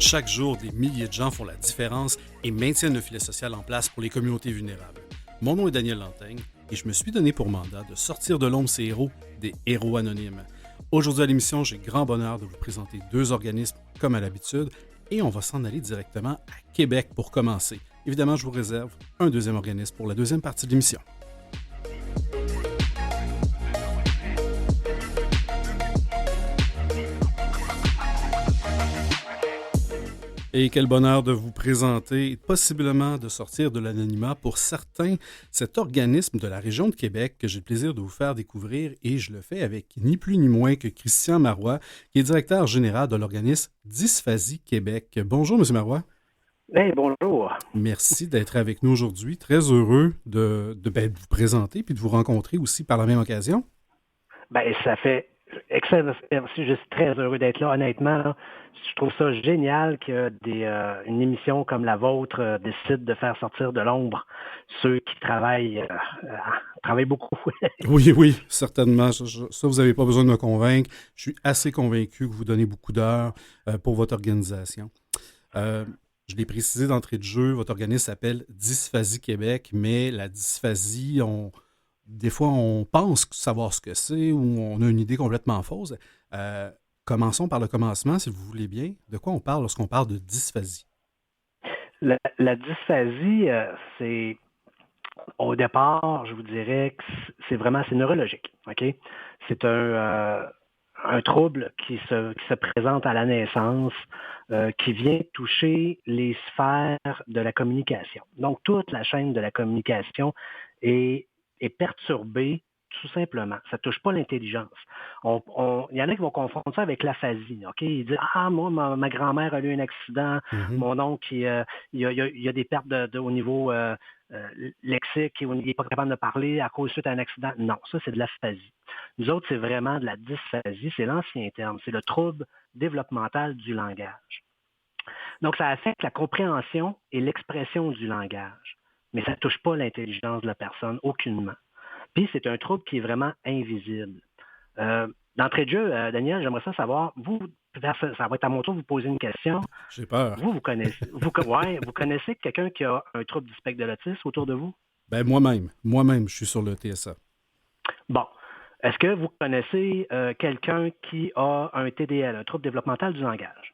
Chaque jour, des milliers de gens font la différence et maintiennent le filet social en place pour les communautés vulnérables. Mon nom est Daniel Lantaigne et je me suis donné pour mandat de sortir de l'ombre ces héros, des héros anonymes. Aujourd'hui à l'émission, j'ai grand bonheur de vous présenter deux organismes comme à l'habitude et on va s'en aller directement à Québec pour commencer. Évidemment, je vous réserve un deuxième organisme pour la deuxième partie de l'émission. Et quel bonheur de vous présenter, possiblement de sortir de l'anonymat pour certains, cet organisme de la région de Québec que j'ai le plaisir de vous faire découvrir et je le fais avec ni plus ni moins que Christian Marois, qui est directeur général de l'organisme Dysphasie Québec. Bonjour, M. Marois. Hey, bonjour. Merci d'être avec nous aujourd'hui. Très heureux de vous présenter puis de vous rencontrer aussi par la même occasion. Ça fait excellent. Je suis très heureux d'être là. Honnêtement, là, je trouve ça génial que une émission comme la vôtre décide de faire sortir de l'ombre ceux qui travaillent beaucoup. Oui, certainement. Ça, vous n'avez pas besoin de me convaincre. Je suis assez convaincu que vous donnez beaucoup d'heures pour votre organisation. Je l'ai précisé d'entrée de jeu, votre organisme s'appelle Dysphasie Québec, mais la dysphasie, des fois, on pense savoir ce que c'est ou on a une idée complètement fausse. Commençons par le commencement, si vous voulez bien. De quoi on parle lorsqu'on parle de dysphasie? La dysphasie, c'est au départ, je vous dirais que c'est neurologique. OK? C'est un trouble qui se présente à la naissance, qui vient toucher les sphères de la communication. Donc, toute la chaîne de la communication est perturbée tout simplement. Ça ne touche pas l'intelligence. Il y en a qui vont confondre ça avec l'aphasie. OK? Ils disent, moi, ma grand-mère a eu un accident, mon oncle, il y a des pertes au niveau lexique, il n'est pas capable de parler à cause suite à un accident. Non, ça, c'est de l'aphasie. Nous autres, c'est vraiment de la dysphasie, c'est l'ancien terme, c'est le trouble développemental du langage. Donc, ça affecte la compréhension et l'expression du langage, mais ça ne touche pas l'intelligence de la personne aucunement. Puis, c'est un trouble qui est vraiment invisible. D'entrée de jeu, Daniel, j'aimerais ça savoir, ça va être à mon tour de vous poser une question. J'ai peur. Vous connaissez quelqu'un qui a un trouble du spectre de l'autisme autour de vous? Ben moi-même, je suis sur le TSA. Bon. Est-ce que vous connaissez quelqu'un qui a un TDL, un trouble développemental du langage?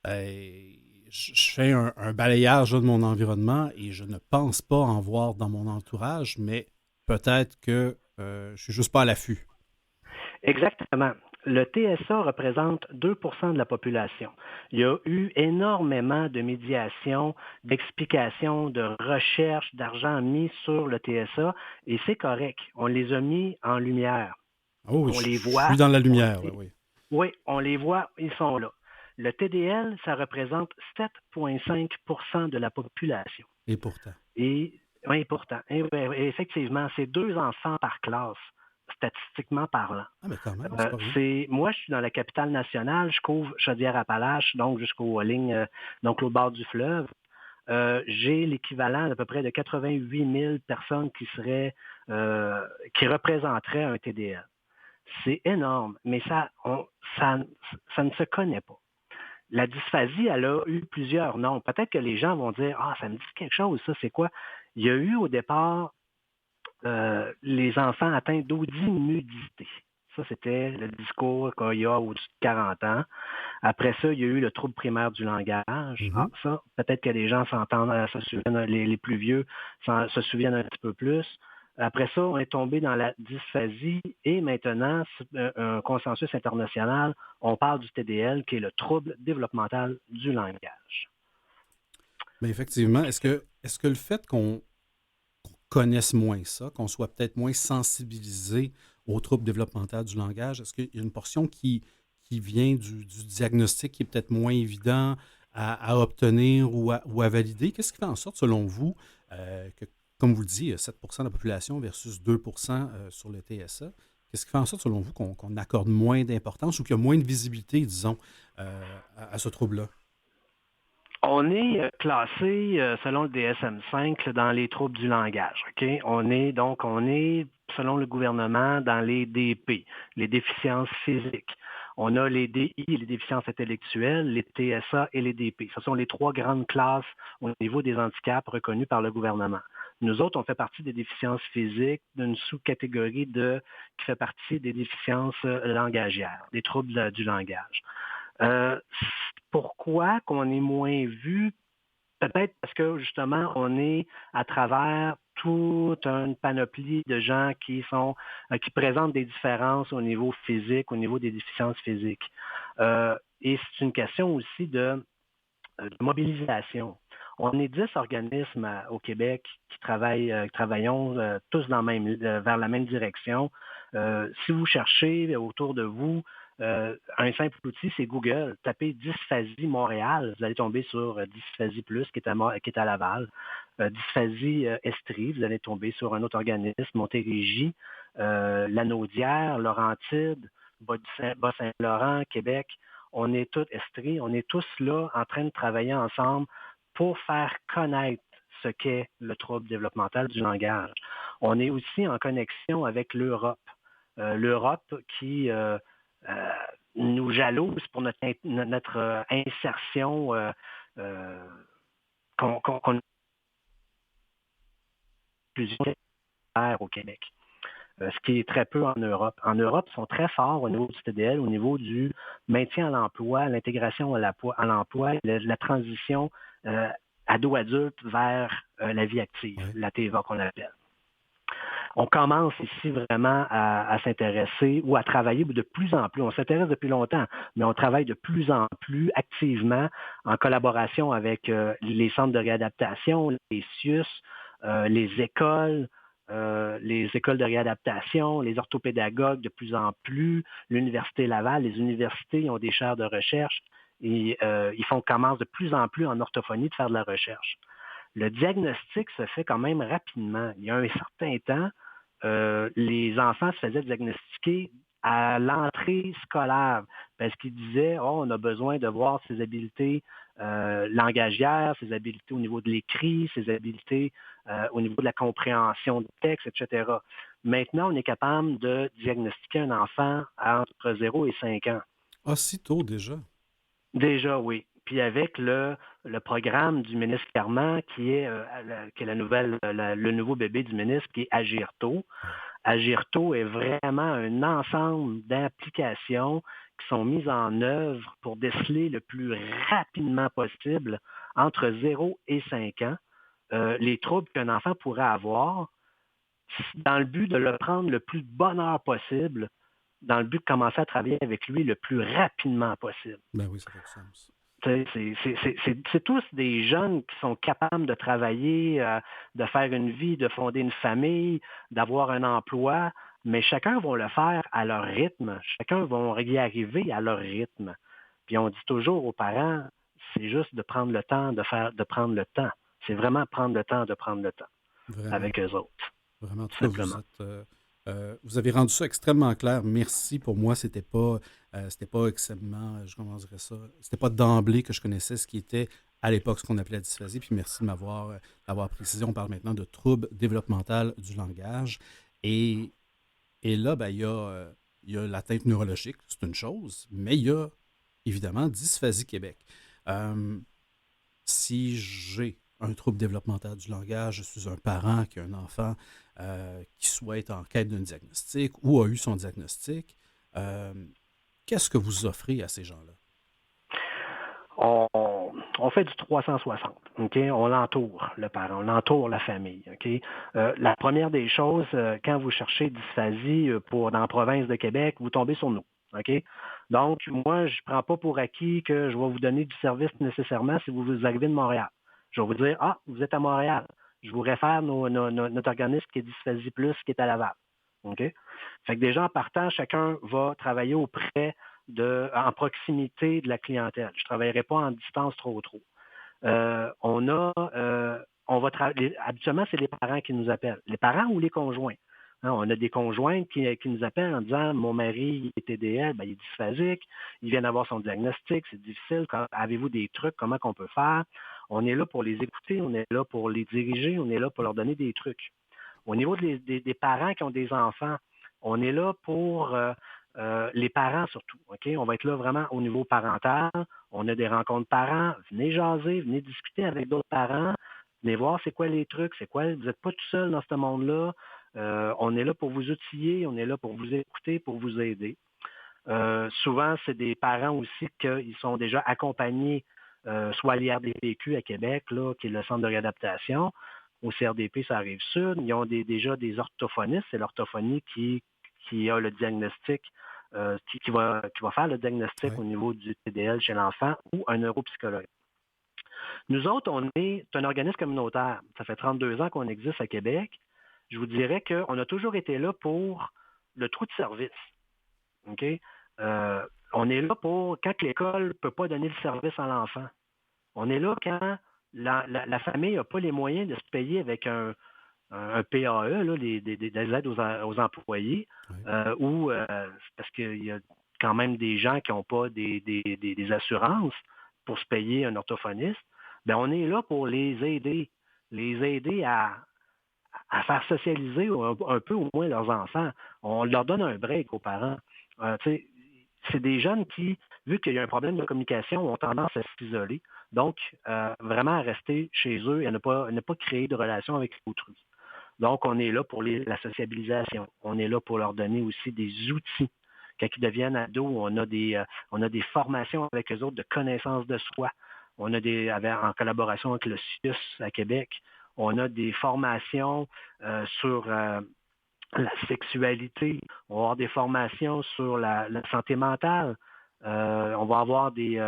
Je fais un balayage de mon environnement et je ne pense pas en voir dans mon entourage, mais peut-être que je suis juste pas à l'affût. Exactement. Le TSA représente 2% de la population. Il y a eu énormément de médiation, d'explications, de recherches, d'argent mis sur le TSA et c'est correct. On les a mis en lumière. Oh oui, On je les voit. suis dans la lumière, oui. Oui, on les voit, ils sont là. Le TDL, ça représente 7,5% de la population. Et pourtant. Effectivement, c'est 2 enfants par classe, statistiquement parlant. Ah, mais quand même, c'est pas rien. Moi, je suis dans la capitale nationale, je couvre Chaudière-Appalaches, donc jusqu'aux lignes, donc au bord du fleuve. J'ai l'équivalent d'à peu près de 88 000 personnes qui représenteraient un TDL. C'est énorme, mais ça ne se connaît pas. La dysphasie, elle a eu plusieurs noms. Peut-être que les gens vont dire, ça me dit quelque chose, ça, c'est quoi? Il y a eu au départ les enfants atteints d'audimudité. Ça, c'était le discours qu'il y a au-dessus de 40 ans. Après ça, il y a eu le trouble primaire du langage. Ça, peut-être que les gens se souviennent, les plus vieux se souviennent un petit peu plus. Après ça, on est tombé dans la dysphasie et maintenant, un consensus international, on parle du TDL, qui est le trouble développemental du langage. Mais effectivement, est-ce que le fait qu'on connaisse moins ça, qu'on soit peut-être moins sensibilisé aux troubles développementaux du langage, est-ce qu'il y a une portion qui vient du diagnostic qui est peut-être moins évident à obtenir ou à valider? Qu'est-ce qui fait en sorte, selon vous, que, comme vous le dites, 7% de la population versus 2% sur le TSA, qu'est-ce qui fait en sorte, selon vous, qu'on accorde moins d'importance ou qu'il y a moins de visibilité, disons, à ce trouble-là? On est classé, selon le DSM-5, dans les troubles du langage. Okay? On est, selon le gouvernement, dans les DP, les déficiences physiques. On a les DI, les déficiences intellectuelles, les TSA et les DP. Ce sont les 3 grandes classes au niveau des handicaps reconnus par le gouvernement. Nous autres, on fait partie des déficiences physiques, d'une sous-catégorie qui fait partie des déficiences langagières, des troubles du langage. Euh, Pourquoi qu'on est moins vu? Peut-être parce que justement, on est à travers toute une panoplie de gens qui présentent des différences au niveau physique, au niveau des déficiences physiques. Et c'est une question aussi de mobilisation. On est 10 organismes au Québec qui travaillons tous vers la même direction. Si vous cherchez autour de vous, un simple outil, c'est Google. Tapez Dysphasie Montréal, vous allez tomber sur Dysphasie Plus qui est à Laval. Dysphasie Estrie, vous allez tomber sur un autre organisme, Montérégie, Lanaudière, Laurentide, Bas-Saint-Laurent, Québec. On est tous Estrie, on est tous là en train de travailler ensemble pour faire connaître ce qu'est le trouble développemental du langage. On est aussi en connexion avec l'Europe. L'Europe qui nous jalouse pour notre insertion qu'on au Québec. Ce qui est très peu en Europe. En Europe, ils sont très forts au niveau du TDL, au niveau du maintien à l'emploi, l'intégration à l'emploi, la transition ado adulte vers la vie active, la TEVA qu'on appelle. On commence ici vraiment à s'intéresser ou à travailler de plus en plus. On s'intéresse depuis longtemps, mais on travaille de plus en plus activement en collaboration avec les centres de réadaptation, les CIUS, les écoles de réadaptation, les orthopédagogues de plus en plus, l'Université Laval, les universités ont des chaires de recherche et ils commencent de plus en plus en orthophonie de faire de la recherche. Le diagnostic se fait quand même rapidement. Il y a un certain temps, les enfants se faisaient diagnostiquer à l'entrée scolaire parce qu'ils disaient on a besoin de voir ses habiletés langagières, ses habiletés au niveau de l'écrit, ses habiletés au niveau de la compréhension du texte, etc. Maintenant, on est capable de diagnostiquer un enfant entre 0 et 5 ans. Ah, si tôt déjà? Déjà, oui. Puis avec le programme du ministre Carman, qui est le nouveau bébé du ministre, qui est Agir tôt. Agir tôt est vraiment un ensemble d'applications qui sont mises en œuvre pour déceler le plus rapidement possible, entre 0 et 5 ans, les troubles qu'un enfant pourrait avoir, dans le but de le prendre le plus de bonheur possible, dans le but de commencer à travailler avec lui le plus rapidement possible. Ben oui, ça fait du sens. C'est tous des jeunes qui sont capables de travailler, de faire une vie, de fonder une famille, d'avoir un emploi, mais chacun va le faire à leur rythme. Chacun va y arriver à leur rythme. Puis on dit toujours aux parents, c'est juste de prendre le temps de prendre le temps. C'est vraiment prendre le temps de prendre le temps Vraiment. avec eux autres. Vraiment, en tout cas, vous avez rendu ça extrêmement clair. Merci. Pour moi, c'était pas extrêmement, comment dirais ça, c'était pas d'emblée que je connaissais ce qui était à l'époque ce qu'on appelait la dysphasie. Puis merci de d'avoir précisé. On parle maintenant de troubles développementaux du langage. Et là, ben, il y a l'atteinte neurologique, c'est une chose, mais il y a évidemment Dysphasie Québec. Si j'ai un trouble développemental du langage, je suis un parent qui a un enfant qui soit en quête d'un diagnostic ou a eu son diagnostic, qu'est-ce que vous offrez à ces gens-là? On fait du 360, OK? On l'entoure, le parent, on entoure la famille, OK? La première des choses, quand vous cherchez dysphasie dans la province de Québec, vous tombez sur nous, OK? Donc, moi, je ne prends pas pour acquis que je vais vous donner du service nécessairement si vous arrivez de Montréal. Je vais vous dire, vous êtes à Montréal. Je vous réfère notre organisme qui est Dysphasie Plus, qui est à Laval. OK? Fait que déjà, en partant, chacun va travailler auprès en proximité de la clientèle. Je ne travaillerai pas en distance trop. Habituellement, c'est les parents qui nous appellent. Les parents ou les conjoints. Hein, on a des conjoints qui nous appellent en disant « Mon mari est TDL, il est dysphasique, il vient d'avoir son diagnostic, c'est difficile, avez-vous des trucs, comment qu'on peut faire? » On est là pour les écouter, on est là pour les diriger, on est là pour leur donner des trucs. Au niveau des parents qui ont des enfants, on est là pour les parents surtout. OK? On va être là vraiment au niveau parental. On a des rencontres parents. Venez jaser, venez discuter avec d'autres parents. Venez voir c'est quoi les trucs, c'est quoi. Vous n'êtes pas tout seul dans ce monde-là. On est là pour vous outiller, on est là pour vous écouter, pour vous aider. Souvent, c'est des parents aussi qui sont déjà accompagnés, soit à l'IRDPQ à Québec, là, qui est le centre de réadaptation. Au CRDP, ça arrive sud. Ils ont déjà des orthophonistes. C'est l'orthophonie qui a le diagnostic, qui va faire le diagnostic Oui. au niveau du TDL chez l'enfant ou un neuropsychologue. Nous autres, c'est un organisme communautaire. Ça fait 32 ans qu'on existe à Québec. Je vous dirais qu'on a toujours été là pour le trou de service. OK? On est là pour quand l'école ne peut pas donner le service à l'enfant. On est là quand la famille n'a pas les moyens de se payer avec un PAE, là, des aides aux employés, Oui. ou parce qu'il y a quand même des gens qui n'ont pas des assurances pour se payer un orthophoniste. Bien, on est là pour les aider à faire socialiser un peu au moins leurs enfants. On leur donne un break aux parents. C'est des jeunes qui, vu qu'il y a un problème de communication, ont tendance à s'isoler. Donc, vraiment à rester chez eux et à ne pas créer de relation avec autrui. Donc, on est là pour la sociabilisation. On est là pour leur donner aussi des outils. Quand ils deviennent ados, on a des formations avec eux autres de connaissance de soi. On a en collaboration avec le CIUS à Québec, on a des formations sur la sexualité. On va avoir des formations sur la santé mentale. On va avoir des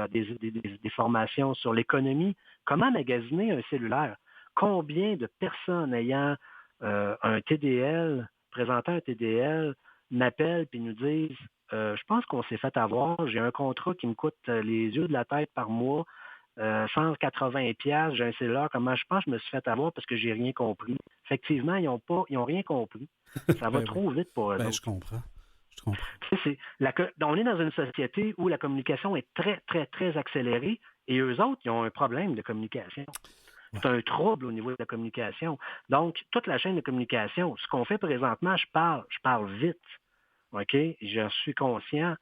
formations sur l'économie. Comment magasiner un cellulaire? Combien de personnes ayant un TDL, présentant un TDL, m'appellent et nous disent je pense qu'on s'est fait avoir, j'ai un contrat qui me coûte les yeux de la tête par mois, 180$, j'ai un cellulaire, comment je pense que je me suis fait avoir parce que j'ai rien compris. Effectivement, ils n'ont rien compris. Ça va Ben oui. trop vite pour eux Ben, autres. je comprends. Je comprends. On est dans une société où la communication est très, très, très accélérée et eux autres, ils ont un problème de communication. Ouais. C'est un trouble au niveau de la communication. Donc, toute la chaîne de communication, ce qu'on fait présentement, je parle vite. OK? Je suis conscient.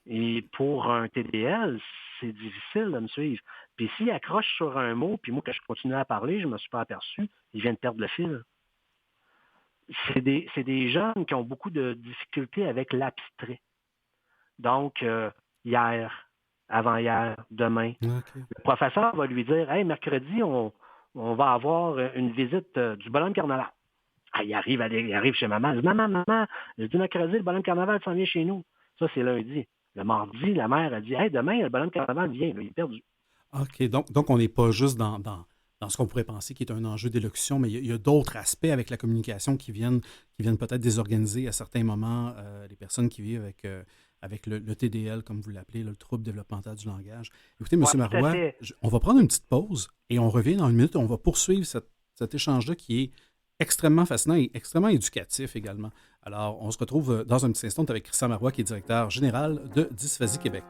Et pour un TDL, c'est difficile de me suivre. Puis s'il accroche sur un mot, puis moi, que je continue à parler, je ne me suis pas aperçu, il vient de perdre le fil. C'est des jeunes qui ont beaucoup de difficultés avec l'abstrait. Donc, hier, avant-hier, demain, OK. le professeur va lui dire « Hey, mercredi, on va avoir une visite du bonhomme carnaval. » Ah, il arrive chez maman. Il dit « Maman, je dis mercredi, le bonhomme carnaval s'en vient chez nous. » Ça, c'est lundi. Le mardi, la mère a dit « Hey, demain, le bonhomme carnaval vient. » Il est perdu. OK. Donc on n'est pas juste dans ce qu'on pourrait penser qui est un enjeu d'élocution, mais il y a d'autres aspects avec la communication qui viennent peut-être désorganiser à certains moments les personnes qui vivent avec le TDL, comme vous l'appelez, le trouble développemental du langage. Écoutez, M. Ouais, tout à Marois, fait. on va prendre une petite pause et on revient dans une minute. On va poursuivre cet échange-là qui est extrêmement fascinant et extrêmement éducatif également. Alors, on se retrouve dans un petit instant avec Christian Marois, qui est directeur général de Dysphasie Québec.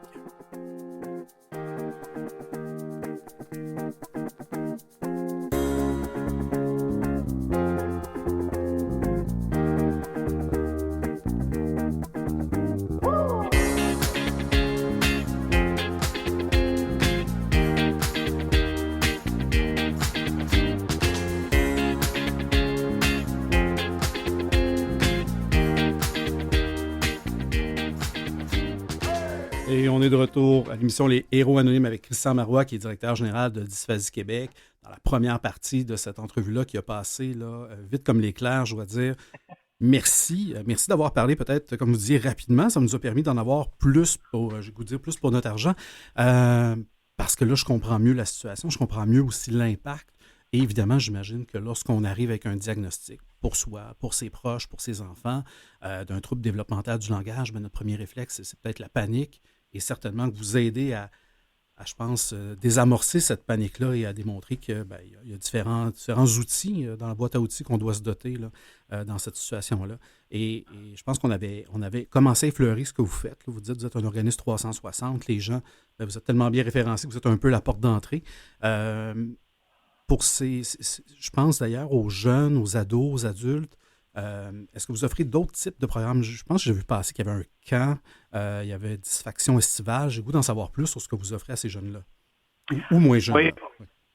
Et on est de retour à l'émission Les Héros Anonymes avec Christian Marois, qui est directeur général de Dysphasie Québec. Dans la première partie de cette entrevue-là qui a passé là, vite comme l'éclair, je dois dire. Merci. Merci d'avoir parlé peut-être, comme vous disiez, rapidement. Ça nous a permis d'en avoir plus plus pour notre argent. Parce que là, je comprends mieux la situation, je comprends mieux aussi l'impact. Et évidemment, j'imagine que lorsqu'on arrive avec un diagnostic pour soi, pour ses proches, pour ses enfants, d'un trouble développemental du langage, notre premier réflexe, c'est peut-être la panique. Et certainement que vous aidez à je pense, désamorcer cette panique-là et à démontrer qu'il y a différents outils dans la boîte à outils qu'on doit se doter là, dans cette situation-là. Et je pense qu'on avait commencé à effleurer ce que vous faites. Là. Vous dites que vous êtes un organisme 360. Les gens, vous êtes tellement bien référencés que vous êtes un peu la porte d'entrée. Je pense d'ailleurs aux jeunes, aux ados, aux adultes, Est-ce que vous offrez d'autres types de programmes? Je pense que j'ai vu passer qu'il y avait un camp, il y avait Distraction estivale. J'ai le goût d'en savoir plus sur ce que vous offrez à ces jeunes-là. Ou moins jeunes, Oui, là.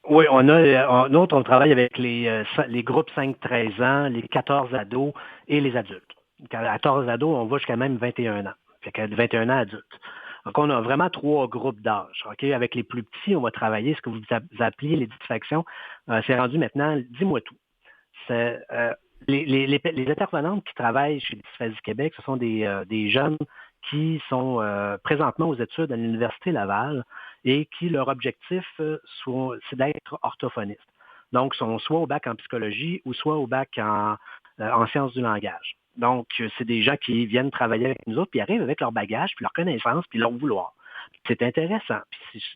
Oui. oui, nous autres, on travaille avec les groupes 5-13 ans, les 14 ados et les adultes. À 14 ados, on va jusqu'à même 21 ans. Fait qu'à 21 ans adultes. Donc, on a vraiment 3 groupes d'âge. OK? Avec les plus petits, on va travailler ce que vous appelez les distractions. C'est rendu maintenant, dis-moi tout. C'est, les intervenantes qui travaillent chez Dysphasie Québec, ce sont des jeunes qui sont présentement aux études à l'Université Laval et qui, leur objectif, c'est d'être orthophonistes. Donc, sont soit au bac en psychologie ou soit au bac en sciences du langage. Donc, c'est des gens qui viennent travailler avec nous autres, puis arrivent avec leur bagage, puis leur connaissance, puis leur vouloir. C'est intéressant.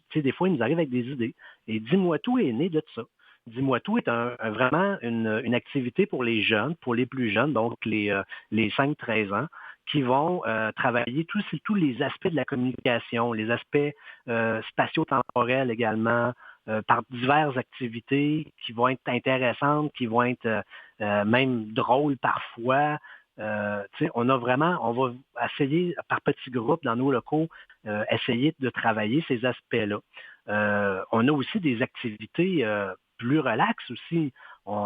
Puis, des fois, ils nous arrivent avec des idées. Et Dis-moi tout est né de ça. Dis-moi tout est vraiment une activité pour les jeunes, pour les plus jeunes, donc les 5-13 ans, qui vont travailler tous les aspects de la communication, les aspects spatio-temporels également, par diverses activités qui vont être intéressantes, qui vont être même drôles parfois. On va essayer par petits groupes dans nos locaux, essayer de travailler ces aspects-là. On a aussi des activités plus relax aussi.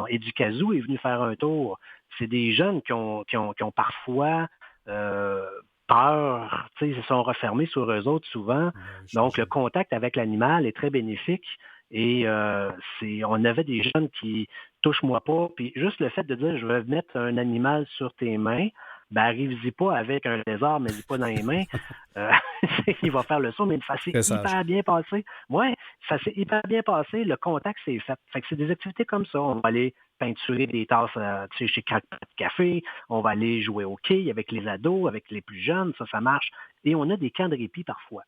Educazou est venu faire un tour. C'est des jeunes qui ont parfois peur, ils se sont refermés sur eux autres souvent. Oui, Donc, le j'imagine. contact avec l'animal est très bénéfique. Et on avait des jeunes qui touche-moi pas. Puis juste le fait de dire je vais mettre un animal sur tes mains, ben arrive-y pas avec un lézard, mais dis pas dans les mains. Euh, il va faire le saut, mais ça s'est Très sage. hyper bien passé. Ouais, ça s'est hyper bien passé. Le contact s'est fait. Fait que c'est des activités comme ça. On va aller peinturer des tasses chez Crackpot Café. On va aller jouer au quai avec les ados, avec les plus jeunes. Ça marche. Et on a des camps de répit parfois.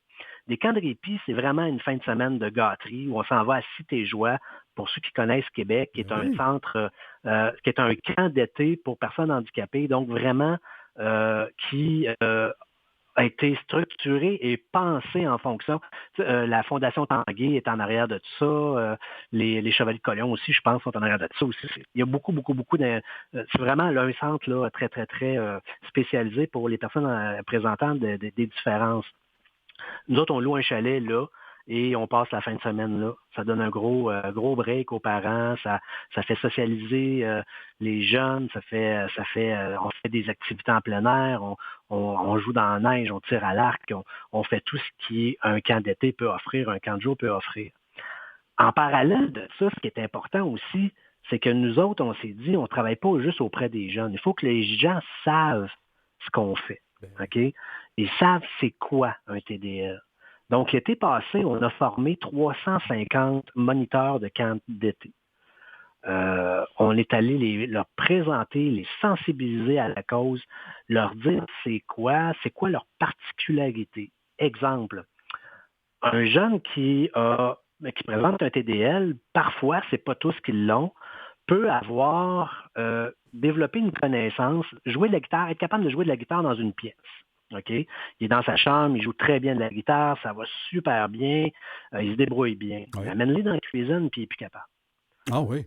Des camps de répit, c'est vraiment une fin de semaine de gâterie où on s'en va à Cité-Joie, pour ceux qui connaissent Québec, qui Ben est un oui. centre, qui est un camp d'été pour personnes handicapées. Donc vraiment, qui a été structuré et pensé en fonction. La Fondation Tanguay est en arrière de tout ça. Les Chevaliers de Collion aussi, je pense, sont en arrière de tout ça aussi. Il y a beaucoup, beaucoup, beaucoup de... C'est vraiment là, un centre là, très, très, très spécialisé pour les personnes présentant des différences. Nous autres, on loue un chalet là et on passe la fin de semaine là. Ça donne un gros break aux parents. Ça fait socialiser les jeunes. On fait des activités en plein air. On joue dans la neige, on tire à l'arc. On fait tout ce qui est un camp d'été peut offrir, un camp de jour peut offrir. En parallèle de ça, ce qui est important aussi, c'est que nous autres, on s'est dit, on ne travaille pas juste auprès des jeunes. Il faut que les gens savent ce qu'on fait. Ben oui. OK? Ils savent c'est quoi un TDL. Donc, l'été passé, on a formé 350 moniteurs de camp d'été. On est allé leur présenter, les sensibiliser à la cause, leur dire c'est quoi leur particularité. Exemple, un jeune qui présente un TDL, parfois, c'est pas tous qui l'ont, peut avoir développé une connaissance, jouer de la guitare, être capable de jouer de la guitare dans une pièce. OK? Il est dans sa chambre, il joue très bien de la guitare, ça va super bien, il se débrouille bien. Oui. Amène-le dans la cuisine, puis il est plus capable. Ah oui.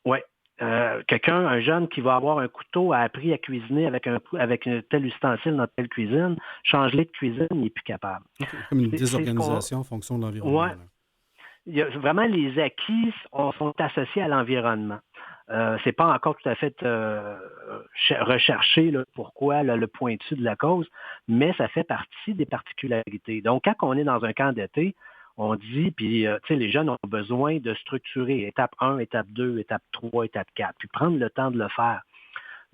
Ouais. Un jeune qui va avoir un couteau, a appris à cuisiner avec un tel ustensile dans telle cuisine, change-le de cuisine, il n'est plus capable. OK. Comme une C'est ce qu'on. désorganisation en fonction de l'environnement, Ouais, là. vraiment les acquis sont associés à l'environnement. C'est pas encore tout à fait recherché là, pourquoi le pointu de la cause, mais ça fait partie des particularités. Donc, quand on est dans un camp d'été, on dit, puis les jeunes ont besoin de structurer étape 1, étape 2, étape 3, étape 4, puis prendre le temps de le faire.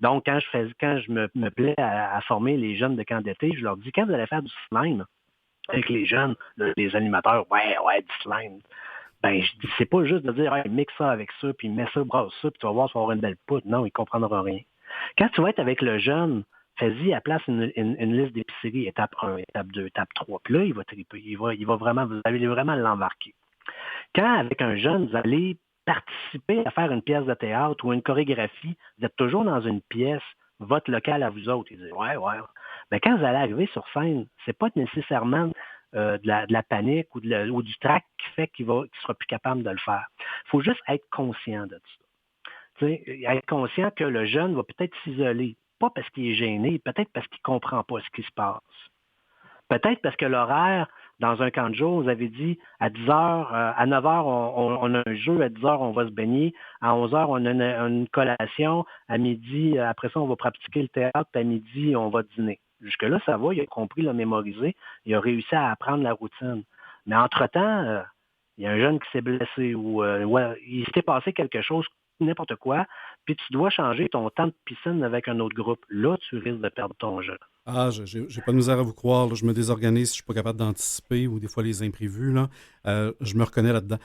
Donc, quand je me plais à former les jeunes de camp d'été, je leur dis, quand vous allez faire du slime avec les jeunes, les animateurs, ouais, du slime. Ben, je dis, c'est pas juste de dire, hey, mixe ça avec ça, puis mets ça, brasse ça, puis tu vas voir, tu vas avoir une belle poutre. Non, ils comprendront rien. Quand tu vas être avec le jeune, fais-y à place une liste d'épicerie, étape 1, étape 2, étape 3. Puis là, il va triper. Il va vraiment, vous allez vraiment l'embarquer. Quand, avec un jeune, vous allez participer à faire une pièce de théâtre ou une chorégraphie, vous êtes toujours dans une pièce, votre local à vous autres. Ils disent, ouais. Mais quand vous allez arriver sur scène, c'est pas nécessairement de la panique ou du trac qui fait qu'il sera plus capable de le faire. Il faut juste être conscient de ça. Tu sais, être conscient que le jeune va peut-être s'isoler, pas parce qu'il est gêné, peut-être parce qu'il ne comprend pas ce qui se passe. Peut-être parce que l'horaire, dans un camp de jour, vous avez dit à 10 heures, à 9 heures, on a un jeu, à 10 heures, on va se baigner, à 11 heures, on a une collation, à midi, après ça, on va pratiquer le théâtre, puis à midi, on va dîner. Jusque-là, ça va, il a compris, il a mémorisé, il a réussi à apprendre la routine. Mais entre-temps, il y a un jeune qui s'est blessé ou ouais, il s'était passé quelque chose, n'importe quoi, puis tu dois changer ton temps de piscine avec un autre groupe. Là, tu risques de perdre ton jeu. Ah, j'ai pas de misère à vous croire, là. Je me désorganise si je suis pas capable d'anticiper ou des fois les imprévus, là. Je me reconnais là-dedans.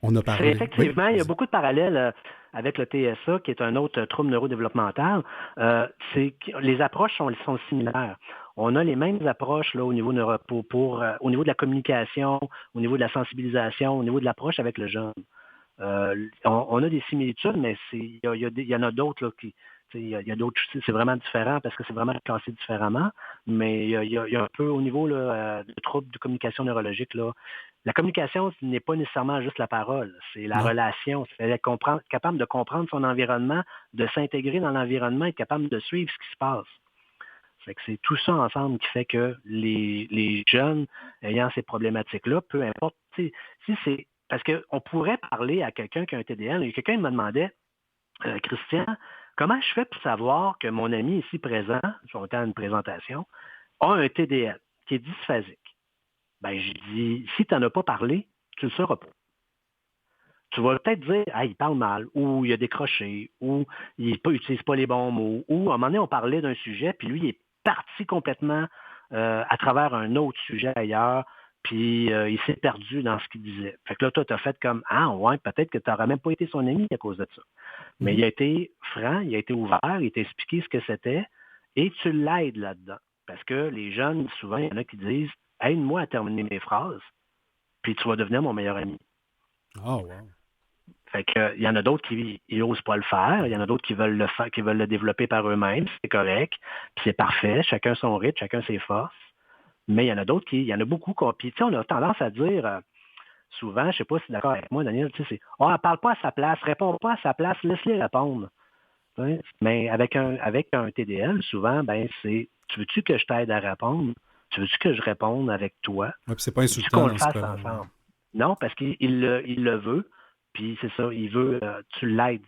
On a parlé. Oui, Effectivement, il y a vas-y. beaucoup de parallèles avec le TSA, qui est un autre trouble neurodéveloppemental. C'est que les approches sont similaires. On a les mêmes approches là, au niveau, au niveau de la communication, au niveau de la sensibilisation, au niveau de l'approche avec le jeune. On a des similitudes, mais il y en a d'autres là, qui. Il y a d'autres, c'est vraiment différent parce que c'est vraiment classé différemment, mais il y a un peu au niveau là, de troubles de communication neurologique. Là, la communication, ce n'est pas nécessairement juste la parole, c'est la Non. relation, c'est être capable de comprendre son environnement, de s'intégrer dans l'environnement, être capable de suivre ce qui se passe. Fait que c'est tout ça ensemble qui fait que les jeunes ayant ces problématiques-là, peu importe, si c'est. Parce qu'on pourrait parler à quelqu'un qui a un TDL, et quelqu'un me demandait, Christian, comment je fais pour savoir que mon ami ici présent, je vais faire une présentation, a un TDL qui est dysphasique? Ben, je dis, si tu n'en as pas parlé, tu ne le sauras pas. Tu vas peut-être dire, ah, il parle mal, ou il a décroché, ou il n'utilise pas les bons mots, ou à un moment donné, on parlait d'un sujet, puis lui, il est parti complètement à travers un autre sujet ailleurs, puis il s'est perdu dans ce qu'il disait. Fait que là, toi, tu as fait comme, ah, ouais, peut-être que tu n'aurais même pas été son ami à cause de ça. Mais Mhm. il a été franc, il a été ouvert, il t'a expliqué ce que c'était, et tu l'aides là-dedans. Parce que les jeunes, souvent, il y en a qui disent, aide-moi à terminer mes phrases, puis tu vas devenir mon meilleur ami. Ah, wow. Fait que, il y en a d'autres qui n'osent pas le faire. Il y en a d'autres qui veulent le faire, qui veulent le développer par eux-mêmes. C'est correct. Puis c'est parfait. Chacun son rythme, chacun ses forces. Mais il y en a d'autres il y en a beaucoup. Puis, tu sais, on a tendance à dire, souvent, je ne sais pas si tu es d'accord avec moi, Daniel, tu sais, c'est, oh, elle parle pas à sa place, réponds pas à sa place, laisse-les répondre. Tu sais. Mais avec un TDL, souvent, ben, c'est, tu veux-tu que je t'aide à répondre? Tu veux-tu que je réponde avec toi? Ouais, puis c'est pas Veux-tu insultant qu'on le dans ce fasse cas-là, là. ensemble? Non, parce qu'il le veut, puis c'est ça, il veut, tu l'aides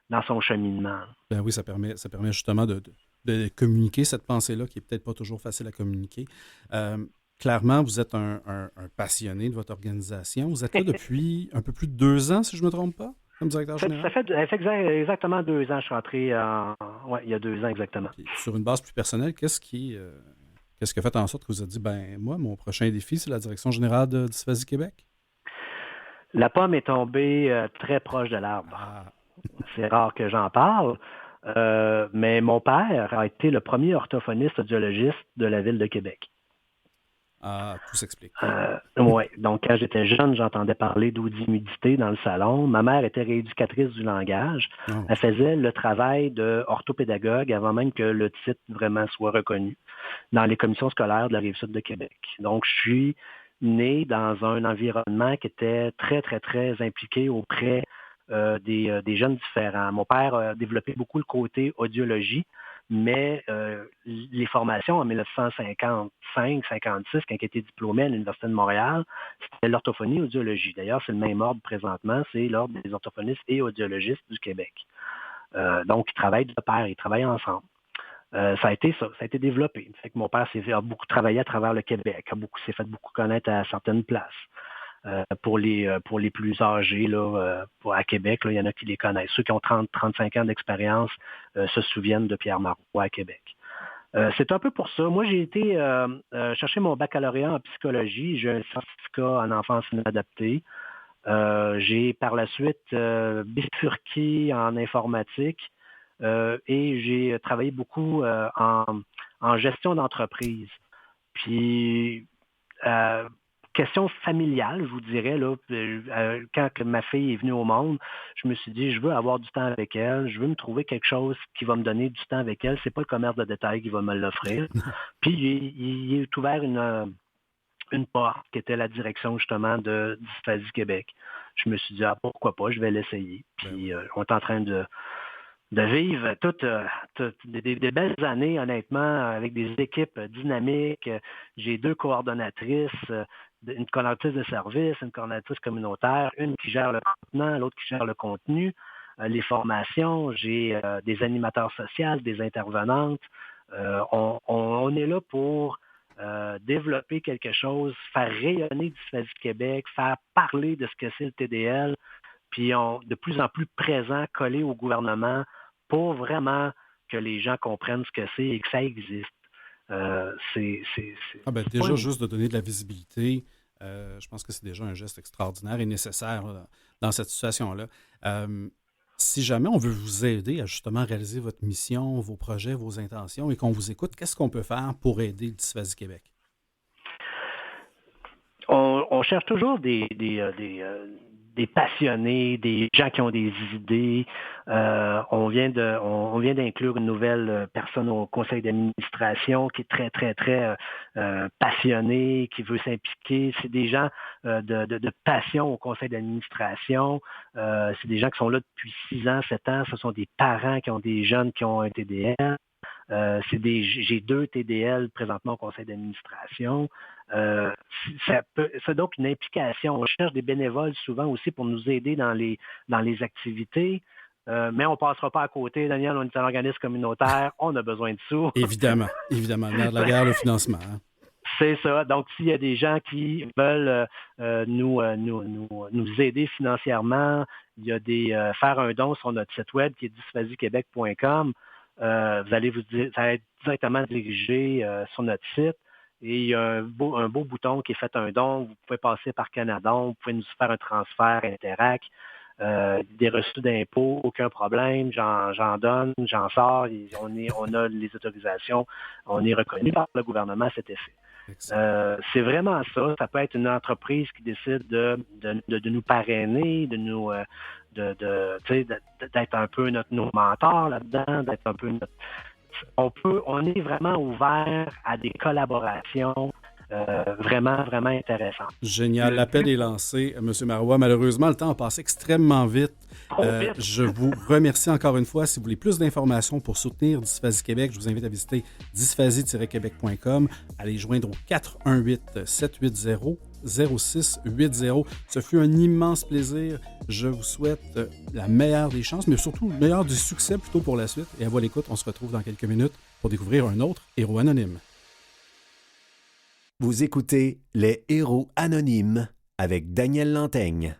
dans son cheminement. Ben oui, ça permet justement de communiquer cette pensée-là qui est peut-être pas toujours facile à communiquer. Euh, Clairement, vous êtes un passionné de votre organisation. Vous êtes là depuis un peu plus de 2 ans, si je ne me trompe pas, comme directeur général. Ça fait exactement 2 ans, je suis rentré ouais, il y a 2 ans exactement. Puis, sur une base plus personnelle, qu'est-ce qui a fait en sorte que vous avez dit, ben moi, mon prochain défi, c'est la direction générale de Dysphasie Québec? La pomme est tombée très proche de l'arbre. Ah, C'est rare que j'en parle, mais mon père a été le premier orthophoniste audiologiste de la ville de Québec. tout s'explique. Ouais. Donc, quand j'étais jeune, j'entendais parler d'audimudité dans le salon. Ma mère était rééducatrice du langage. Oh mon Elle Dieu. faisait le travail de orthopédagogue avant même que le titre vraiment soit reconnu dans les commissions scolaires de la Rive-Sud de Québec. Donc, je suis né dans un environnement qui était très, très, très impliqué auprès des jeunes différents. Mon père a développé beaucoup le côté audiologie, mais les formations en 1955-56, quand il était diplômé à l'Université de Montréal, c'était l'orthophonie et audiologie. D'ailleurs, c'est le même ordre présentement, c'est l'ordre des orthophonistes et audiologistes du Québec. Donc, ils travaillent de pair, ils travaillent ensemble. Ça a été développé. Fait que mon père a beaucoup travaillé à travers le Québec, s'est fait beaucoup connaître à certaines places. Pour les plus âgés là, à Québec, là, il y en a qui les connaissent. Ceux qui ont 30-35 ans d'expérience se souviennent de Pierre Marois à Québec. C'est un peu pour ça. Moi, j'ai été chercher mon baccalauréat en psychologie. J'ai un certificat en enfance inadaptée. J'ai par la suite bifurqué en informatique et j'ai travaillé beaucoup en gestion d'entreprise. Puis, euh, question familiale, je vous dirais, là, quand ma fille est venue au monde, je me suis dit, je veux avoir du temps avec elle, je veux me trouver quelque chose qui va me donner du temps avec elle. C'est pas le commerce de détail qui va me l'offrir. Non. Puis, il est ouvert une porte qui était la direction justement de Dysphasie Québec. Je me suis dit, pourquoi pas, je vais l'essayer. Puis on est en train de vivre toutes des belles années, honnêtement, avec des équipes dynamiques. J'ai 2 coordonnatrices, une coordonnatrice de service, une coordonnatrice communautaire, une qui gère le contenant, l'autre qui gère le contenu, les formations. J'ai des animateurs sociaux, des intervenantes. On est là pour développer quelque chose, faire rayonner Dysphasie Québec, faire parler de ce que c'est le TDL, puis de plus en plus présent, collé au gouvernement pour vraiment que les gens comprennent ce que c'est et que ça existe. Déjà, juste de donner de la visibilité, je pense que c'est déjà un geste extraordinaire et nécessaire là, dans cette situation-là. Si jamais on veut vous aider à justement réaliser votre mission, vos projets, vos intentions et qu'on vous écoute, qu'est-ce qu'on peut faire pour aider le Dysphasie Québec? On cherche toujours des passionnés, des gens qui ont des idées. On vient d'inclure une nouvelle personne au conseil d'administration qui est très, très, très passionnée, qui veut s'impliquer. C'est des gens de passion au conseil d'administration. C'est des gens qui sont là depuis 6 ans, 7 ans. Ce sont des parents qui ont des jeunes qui ont un TDL. J'ai 2 TDL présentement au conseil d'administration. C'est donc une implication. On cherche des bénévoles souvent aussi pour nous aider dans les activités. Mais on ne passera pas à côté. Daniel, on est un organisme communautaire, on a besoin de sous. Évidemment. Le nerf de la guerre, le financement. Hein. C'est ça. Donc, s'il y a des gens qui veulent nous aider financièrement, il y a faire un don sur notre site web qui est dysphasiequebec.com. Vous allez ça va être directement dirigé sur notre site. Et il y a un beau bouton qui est fait un don. Vous pouvez passer par Canadon, vous pouvez nous faire un transfert Interac, des reçus d'impôts, aucun problème. J'en donne, j'en sors. On a les autorisations. On est reconnu par le gouvernement à cet effet. C'est vraiment ça. Ça peut être une entreprise qui décide de nous parrainer, d'être un peu nos mentors là-dedans, d'être un peu on est vraiment ouvert à des collaborations vraiment, vraiment intéressantes. Génial. L'appel est lancé, M. Marois. Malheureusement, le temps a passé extrêmement vite. Je vous remercie encore une fois. Si vous voulez plus d'informations pour soutenir Dysphasie Québec, je vous invite à visiter dysphasie-québec.com. Allez joindre au 418-780-0680. Ce fut un immense plaisir. Je vous souhaite la meilleure des chances, mais surtout le meilleur du succès plutôt pour la suite. Et à vous à l'écoute, on se retrouve dans quelques minutes pour découvrir un autre héros anonyme. Vous écoutez Les Héros Anonymes avec Daniel Lantaigne.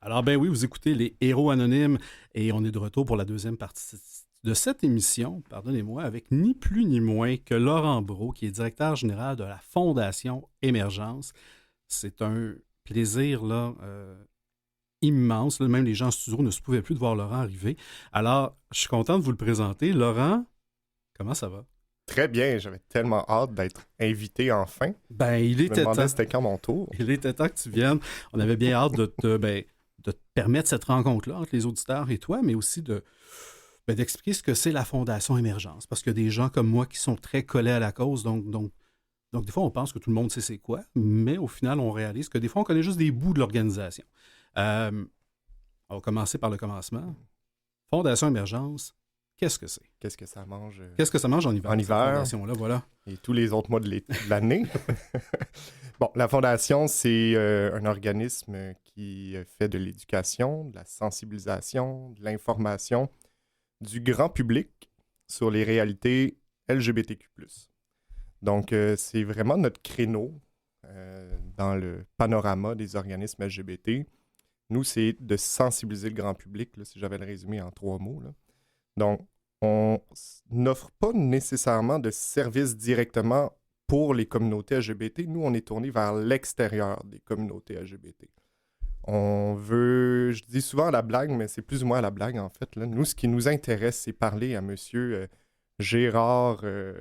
Alors oui, vous écoutez Les Héros Anonymes et on est de retour pour la deuxième partie de cette émission, pardonnez-moi, avec ni plus ni moins que Laurent Brault, qui est directeur général de la Fondation Émergence. C'est un plaisir là, immense. Là, même les gens en studio ne se pouvaient plus de voir Laurent arriver. Alors, je suis content de vous le présenter. Laurent, comment ça va? Très bien, j'avais tellement hâte d'être invité enfin. Il était temps. C'était quand mon tour. Il était temps que tu viennes. On avait bien hâte de te permettre cette rencontre-là entre les auditeurs et toi, mais aussi d'expliquer ce que c'est la Fondation Émergence. Parce qu'il y a des gens comme moi qui sont très collés à la cause, donc des fois, on pense que tout le monde sait c'est quoi, mais au final, on réalise que des fois, on connaît juste des bouts de l'organisation. On va commencer par le commencement. Fondation Émergence, qu'est-ce que c'est? Qu'est-ce que ça mange? Qu'est-ce que ça mange en hiver? En hiver. Fondation-là, voilà. Et tous les autres mois de l'année. Bon, la Fondation, c'est un organisme qui fait de l'éducation, de la sensibilisation, de l'information du grand public sur les réalités LGBTQ+. Donc, c'est vraiment notre créneau dans le panorama des organismes LGBT. Nous, c'est de sensibiliser le grand public, là, si j'avais le résumé en 3 mots. Là. Donc, on n'offre pas nécessairement de services directement pour les communautés LGBT. Nous, on est tourné vers l'extérieur des communautés LGBT. On veut, je dis souvent à la blague, mais c'est plus ou moins à la blague, en fait. Là. Nous, ce qui nous intéresse, c'est parler à monsieur Gérard, je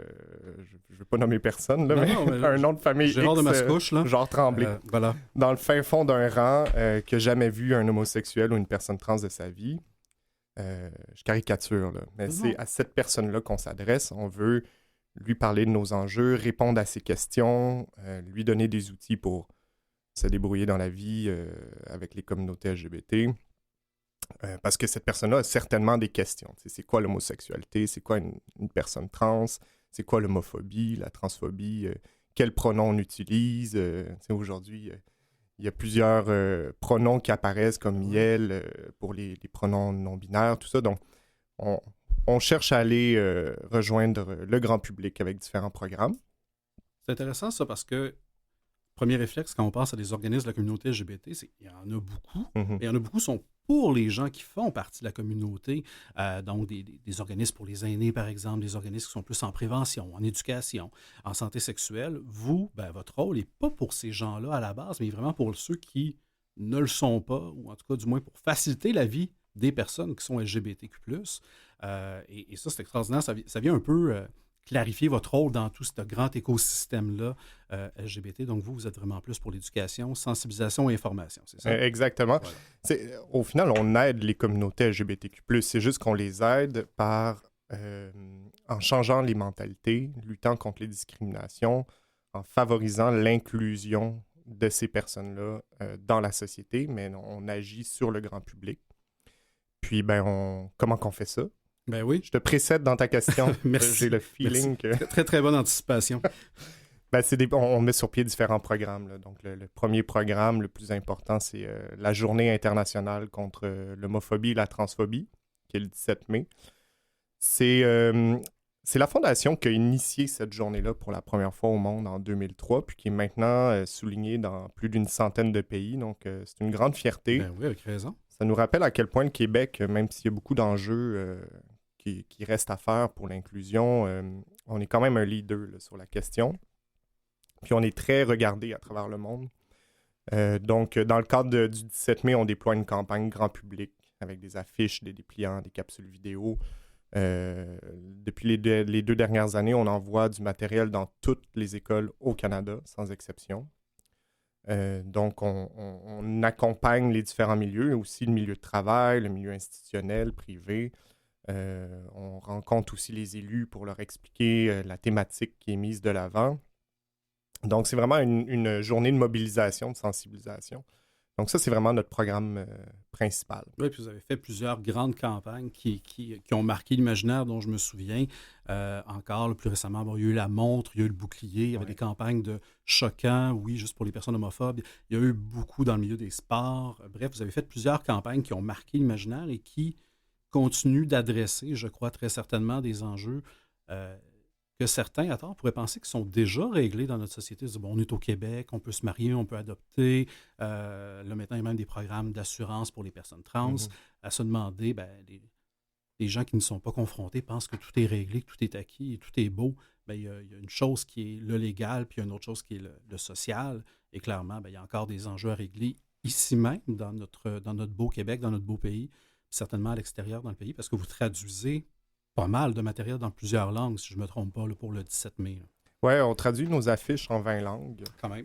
ne veux pas nommer personne, là, mais un nom de famille Gérard X, de Mascouche, là. genre Tremblay. Voilà. Dans le fin fond d'un rang, qui n'a jamais vu un homosexuel ou une personne trans de sa vie. Je caricature, là. Mais c'est à cette personne-là qu'on s'adresse. On veut lui parler de nos enjeux, répondre à ses questions, lui donner des outils pour se débrouiller dans la vie avec les communautés LGBT. Parce que cette personne-là a certainement des questions. Tu sais, c'est quoi l'homosexualité? C'est quoi une personne trans? C'est quoi l'homophobie, la transphobie? Quels pronoms on utilise? Tu sais, aujourd'hui, il y a plusieurs pronoms qui apparaissent comme IEL pour les pronoms non-binaires, tout ça. Donc, on cherche à aller rejoindre le grand public avec différents programmes. C'est intéressant ça parce que premier réflexe quand on pense à des organismes de la communauté LGBT, c'est qu'il y en a beaucoup. Mm-hmm. Et il y en a beaucoup qui sont pour les gens qui font partie de la communauté. Donc, des organismes pour les aînés, par exemple, des organismes qui sont plus en prévention, en éducation, en santé sexuelle. Vous, votre rôle n'est pas pour ces gens-là à la base, mais vraiment pour ceux qui ne le sont pas, ou en tout cas, du moins, pour faciliter la vie des personnes qui sont LGBTQ+. Et ça, c'est extraordinaire. Ça vient un peu clarifier votre rôle dans tout ce grand écosystème-là LGBT. Donc, vous êtes vraiment plus pour l'éducation, sensibilisation et information, c'est ça? Exactement. Voilà. Au final, on aide les communautés LGBTQ+. C'est juste qu'on les aide en changeant les mentalités, luttant contre les discriminations, en favorisant l'inclusion de ces personnes-là dans la société, mais on agit sur le grand public. Puis, comment qu'on fait ça? Ben oui. Je te précède dans ta question. Merci. J'ai le feeling que... Très, très bonne anticipation. On met sur pied différents programmes, là. Donc, le premier programme, le plus important, c'est la Journée internationale contre l'homophobie et la transphobie, qui est le 17 mai. C'est la fondation qui a initié cette journée-là pour la première fois au monde en 2003, puis qui est maintenant soulignée dans plus d'une centaine de pays. Donc, c'est une grande fierté. Ben oui, avec raison. Ça nous rappelle à quel point le Québec, même s'il y a beaucoup d'enjeux qui restent à faire pour l'inclusion, on est quand même un leader là, sur la question. Puis on est très regardé à travers le monde. Donc, dans le cadre du 17 mai, on déploie une campagne grand public avec des affiches, des dépliants, des capsules vidéo. Depuis les 2 dernières années, on envoie du matériel dans toutes les écoles au Canada, sans exception. Donc, on accompagne les différents milieux, aussi le milieu de travail, le milieu institutionnel, privé. On rencontre aussi les élus pour leur expliquer la thématique qui est mise de l'avant. Donc, c'est vraiment une journée de mobilisation, de sensibilisation. Donc, ça, c'est vraiment notre programme principal. Oui, puis vous avez fait plusieurs grandes campagnes qui ont marqué l'imaginaire dont je me souviens. Encore, plus récemment, il y a eu la montre, il y a eu le bouclier, il y avait des campagnes de choquants, oui, juste pour les personnes homophobes. Il y a eu beaucoup dans le milieu des sports. Bref, vous avez fait plusieurs campagnes qui ont marqué l'imaginaire et qui continuent d'adresser, je crois, très certainement des enjeux que certains, à tort, pourraient penser qu'ils sont déjà réglés dans notre société. Bon, on est au Québec, on peut se marier, on peut adopter. Là, maintenant, il y a même des programmes d'assurance pour les personnes trans. À se demander, les gens qui ne sont pas confrontés pensent que tout est réglé, que tout est acquis et tout est beau. Il y a une chose qui est le légal, puis il y a une autre chose qui est le social. Et clairement, il y a encore des enjeux à régler ici même, dans notre beau Québec, dans notre beau pays, certainement à l'extérieur dans le pays, parce que vous traduisez pas mal de matériel dans plusieurs langues, si je ne me trompe pas, là, pour le 17 mai. Oui, on traduit nos affiches en 20 langues. Quand même.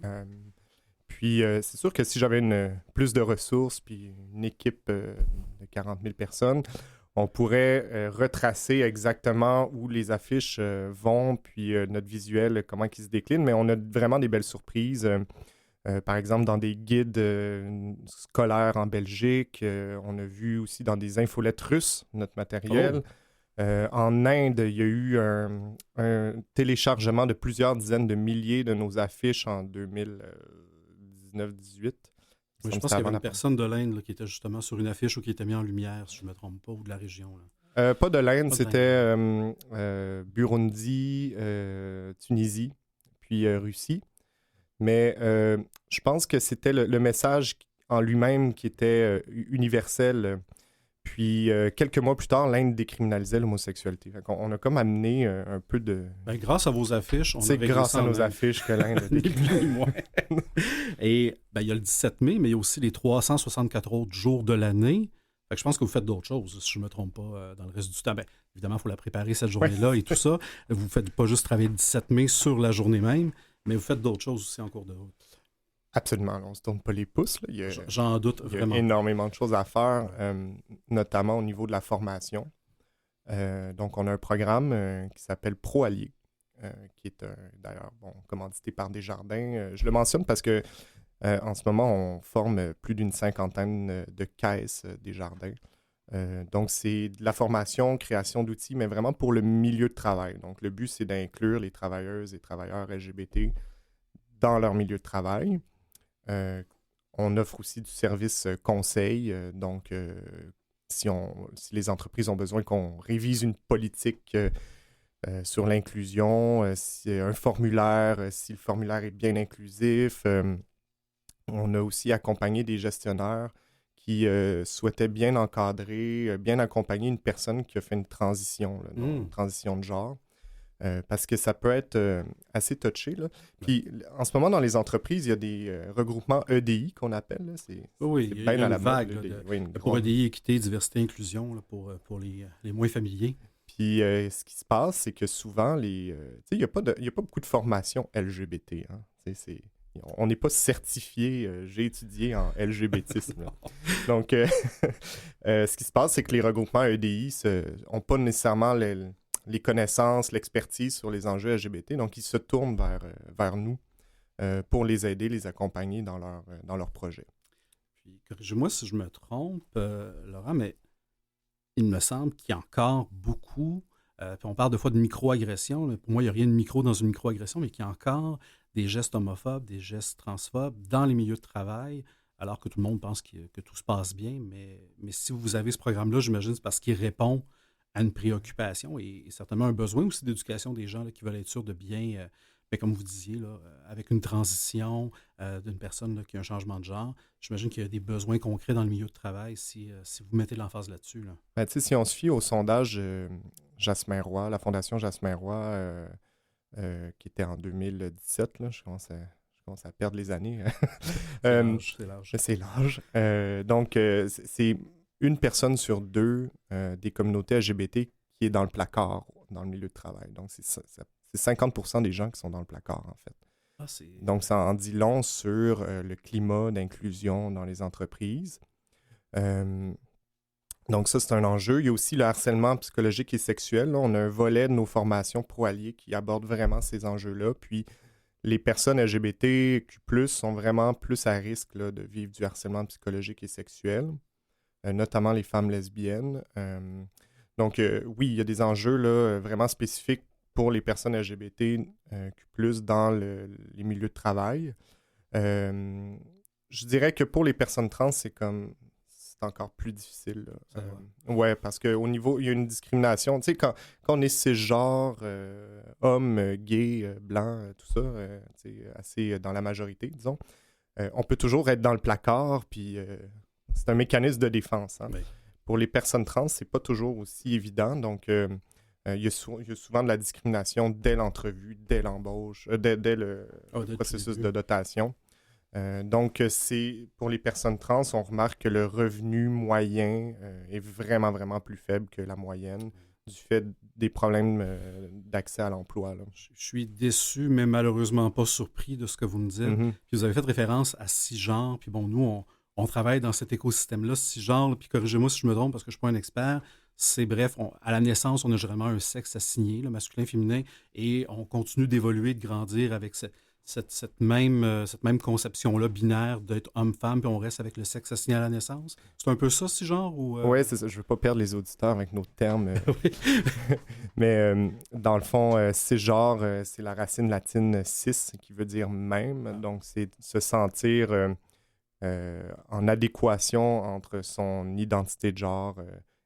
Puis, c'est sûr que si j'avais plus de ressources, puis une équipe de 40 000 personnes, on pourrait retracer exactement où les affiches vont, puis notre visuel, comment il se décline. Mais on a vraiment des belles surprises. Par exemple, dans des guides scolaires en Belgique. On a vu aussi dans des infolettes russes notre matériel. En Inde, il y a eu un téléchargement de plusieurs dizaines de milliers de nos affiches en 2019-18. Oui, je pense qu'il y avait une personne de l'Inde là, qui était justement sur une affiche ou qui était mise en lumière, si je ne me trompe pas, ou de la région. Là. Pas de l'Inde, c'était Burundi, Tunisie, puis Russie. Mais je pense que c'était le message en lui-même qui était universel. Puis, quelques mois plus tard, l'Inde décriminalisait l'homosexualité. On a comme amené un peu de... grâce à vos affiches, on a réglé grâce ça à nos affiches que l'Inde a décriminalisé. Et il y a le 17 mai, mais il y a aussi les 364 autres jours de l'année. Fait que je pense que vous faites d'autres choses, si je ne me trompe pas, dans le reste du temps. Évidemment, il faut la préparer cette journée-là et tout ça. Vous ne faites pas juste travailler le 17 mai sur la journée même, mais vous faites d'autres choses aussi en cours de route. Absolument, on ne se tourne pas les pouces. Là. J'en doute vraiment. Il y a énormément de choses à faire, notamment au niveau de la formation. Donc, on a un programme qui s'appelle Pro Allié, qui est d'ailleurs commandité par Desjardins. Je le mentionne parce que en ce moment, on forme plus d'une 50aine de caisses Desjardins. Donc, c'est de la formation, création d'outils, mais vraiment pour le milieu de travail. Donc, le but, c'est d'inclure les travailleuses et travailleurs LGBT dans leur milieu de travail. On offre aussi du service conseil. Donc, si les entreprises ont besoin qu'on révise une politique sur l'inclusion, un formulaire, si le formulaire est bien inclusif. On a aussi accompagné des gestionnaires qui souhaitaient bien encadrer, bien accompagner une personne qui a fait une transition, là, une transition de genre. Parce que ça peut être assez touché. Là. Puis en ce moment, dans les entreprises, il y a des regroupements EDI qu'on appelle. Là. Oui, il y a une vague pour grande... EDI, équité, diversité, inclusion, là, pour les moins familiers. Puis ce qui se passe, c'est que souvent, il n'y a pas beaucoup de formation LGBT. Hein. On n'est pas certifié, j'ai étudié en LGBTisme. Donc, ce qui se passe, c'est que les regroupements EDI n'ont pas nécessairement les connaissances, l'expertise sur les enjeux LGBT, donc ils se tournent vers nous pour les aider, les accompagner dans leur projet. Puis, corrigez-moi si je me trompe, Laurent, mais il me semble qu'il y a encore beaucoup, puis on parle de fois de microagression, là. Pour moi, il n'y a rien de micro dans une microagression, mais qu'il y a encore des gestes homophobes, des gestes transphobes dans les milieux de travail, alors que tout le monde pense que tout se passe bien. Mais si vous avez ce programme-là, j'imagine, c'est parce qu'il répond à une préoccupation et certainement un besoin aussi d'éducation des gens là, qui veulent être sûrs de bien, comme vous disiez, là, avec une transition d'une personne là, qui a un changement de genre. J'imagine qu'il y a des besoins concrets dans le milieu de travail si vous mettez l'emphase là-dessus. Là. Ben, si on se fie au sondage Jasmin Roy, la Fondation Jasmin Roy, qui était en 2017, là, je commence à perdre les années. C'est l'âge. C'est l'âge. Donc, c'est une personne sur deux des communautés LGBT qui est dans le placard dans le milieu de travail. Donc, c'est 50% des gens qui sont dans le placard, en fait. Donc, ça en dit long sur le climat d'inclusion dans les entreprises. Donc, ça, c'est un enjeu. Il y a aussi le harcèlement psychologique et sexuel. Là, on a un volet de nos formations pro-alliés qui aborde vraiment ces enjeux-là. Puis, les personnes LGBTQ+, sont vraiment plus à risque là, de vivre du harcèlement psychologique et sexuel, notamment les femmes lesbiennes. Donc, oui, il y a des enjeux là, vraiment spécifiques pour les personnes LGBTQ+, dans les milieux de travail. Je dirais que pour les personnes trans, c'est encore plus difficile. Ouais, parce qu'au niveau, il y a une discrimination. Tu sais, quand on est cisgenre, homme, gay, blanc, tout ça, assez dans la majorité, disons, on peut toujours être dans le placard, puis c'est un mécanisme de défense. Hein. Oui. Pour les personnes trans, c'est pas toujours aussi évident, donc il y a souvent de la discrimination dès l'entrevue, dès l'embauche, dès le processus de dotation. Donc, pour les personnes trans, on remarque que le revenu moyen est vraiment, vraiment plus faible que la moyenne du fait des problèmes d'accès à l'emploi. Là. Je suis déçu, mais malheureusement pas surpris de ce que vous me dites. Mm-hmm. Puis vous avez fait référence à cisgenre, puis bon, nous, on travaille dans cet écosystème-là, cisgenre, puis corrigez-moi si je me trompe parce que je ne suis pas un expert. C'est bref, à la naissance, on a généralement un sexe assigné, le masculin, féminin, et on continue d'évoluer, de grandir avec cette même conception-là binaire d'être homme-femme, puis on reste avec le sexe assigné à la naissance. C'est un peu ça, cisgenre? Oui, c'est ça. Je ne veux pas perdre les auditeurs avec nos termes. Mais dans le fond, cisgenre, c'est la racine latine cis, qui veut dire même. Ah. Donc, c'est se sentir en adéquation entre son identité de genre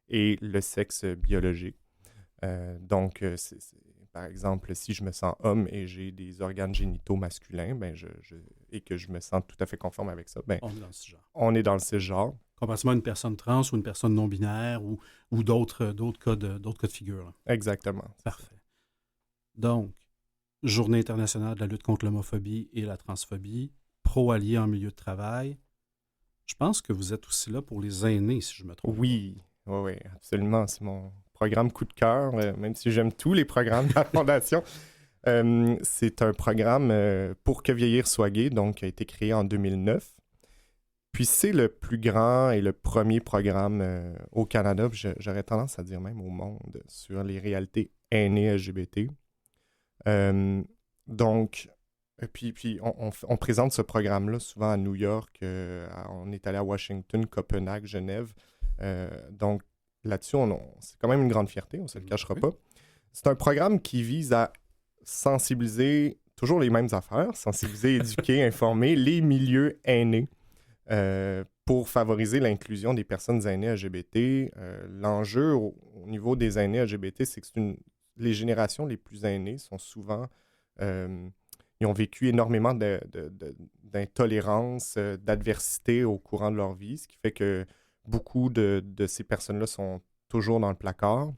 et le sexe biologique. Donc, par exemple, si je me sens homme et j'ai des organes génitaux masculins, et que je me sens tout à fait conforme avec ça, on est dans le cisgenre. On est dans le cisgenre. Comparativement à une personne trans ou une personne non-binaire ou d'autres cas de figure. Là. Exactement. Parfait. Donc, Journée internationale de la lutte contre l'homophobie et la transphobie, pro-allié en milieu de travail. Je pense que vous êtes aussi là pour les aînés, si je me trompe. Oui, absolument. C'est mon programme coup de cœur, même si j'aime tous les programmes de la Fondation. C'est un programme pour que vieillir soit gai, donc qui a été créé en 2009. Puis c'est le plus grand et le premier programme au Canada, j'aurais tendance à dire même au monde, sur les réalités aînées LGBT. Donc, puis on présente ce programme-là souvent à New York. On est allé à Washington, Copenhague, Genève. Donc, là-dessus, c'est quand même une grande fierté, on ne se le cachera pas. C'est un programme qui vise à sensibiliser, toujours les mêmes affaires, sensibiliser, éduquer, informer les milieux aînés pour favoriser l'inclusion des personnes aînées LGBT. L'enjeu au niveau des aînés LGBT, c'est que les générations les plus aînées sont souvent... ils ont vécu énormément d'intolérance, d'adversité au courant de leur vie, ce qui fait que beaucoup de ces personnes-là sont toujours dans le placard.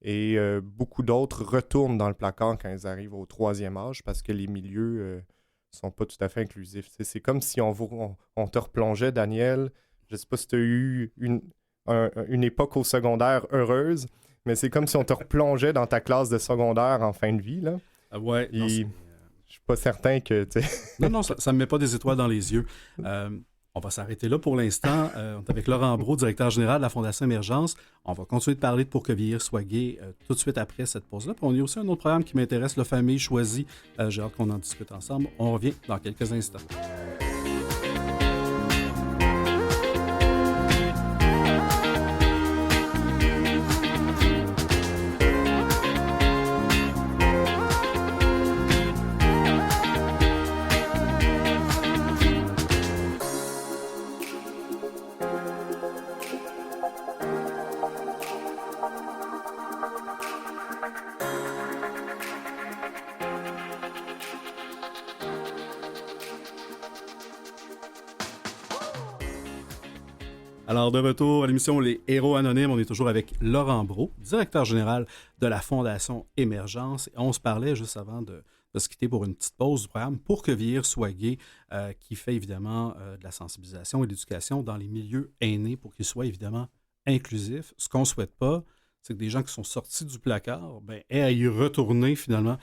Et beaucoup d'autres retournent dans le placard quand ils arrivent au 3e âge parce que les milieux sont pas tout à fait inclusifs. C'est comme si on te replongeait, Daniel. Je ne sais pas si tu as eu une époque au secondaire heureuse, mais c'est comme si on te replongeait dans ta classe de secondaire en fin de vie, là. Ouais, non, je suis pas certain que... Non, ça ne me met pas des étoiles dans les yeux. On va s'arrêter là pour l'instant. On est avec Laurent Brault, directeur général de la Fondation Émergence. On va continuer de parler de Pour que vieillir soit gai tout de suite après cette pause-là. Puis on a aussi un autre programme qui m'intéresse, le Famille choisie. J'ai hâte qu'on en discute ensemble. On revient dans quelques instants. Alors, de retour à l'émission Les Héros Anonymes, on est toujours avec Laurent Brault, directeur général de la Fondation Émergence. Et on se parlait juste avant de se quitter pour une petite pause du programme Pour que vieillir soit gai, qui fait évidemment de la sensibilisation et de l'éducation dans les milieux aînés pour qu'ils soient évidemment inclusifs. Ce qu'on ne souhaite pas, c'est que des gens qui sont sortis du placard aient à y retourner finalement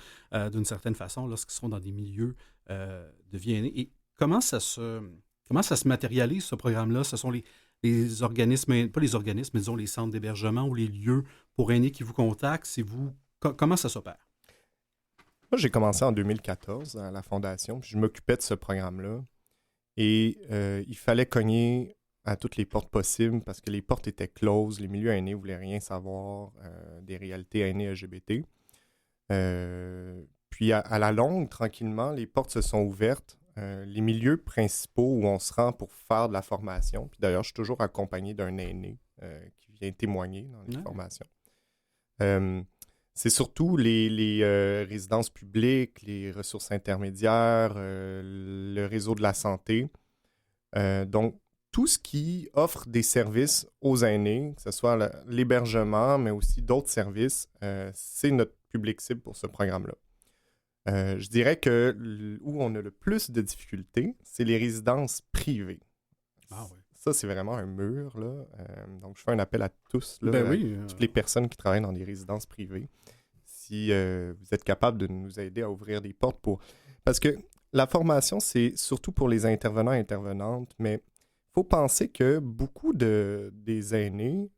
d'une certaine façon lorsqu'ils sont dans des milieux de vie aînée. Et comment ça se matérialise, ce programme-là? Ce sont les organismes, pas les organismes, mais disons les centres d'hébergement ou les lieux pour aînés qui vous contactent. Comment ça s'opère? Moi, j'ai commencé en 2014 à la Fondation, puis je m'occupais de ce programme-là. Et il fallait cogner à toutes les portes possibles parce que les portes étaient closes, les milieux aînés ne voulaient rien savoir des réalités aînées LGBT. Puis à la longue, tranquillement, les portes se sont ouvertes. Les milieux principaux où on se rend pour faire de la formation, puis d'ailleurs, je suis toujours accompagné d'un aîné qui vient témoigner dans les formations. C'est surtout les résidences publiques, les ressources intermédiaires, le réseau de la santé. Donc, tout ce qui offre des services aux aînés, que ce soit l'hébergement, mais aussi d'autres services, c'est notre public cible pour ce programme-là. Je dirais que où on a le plus de difficultés, c'est les résidences privées. Ah oui. Ça, c'est vraiment un mur, là. Donc, je fais un appel à tous, là, toutes les personnes qui travaillent dans des résidences privées. Si vous êtes capable de nous aider à ouvrir des portes pour... Parce que la formation, c'est surtout pour les intervenants et intervenantes, mais il faut penser que beaucoup des aînés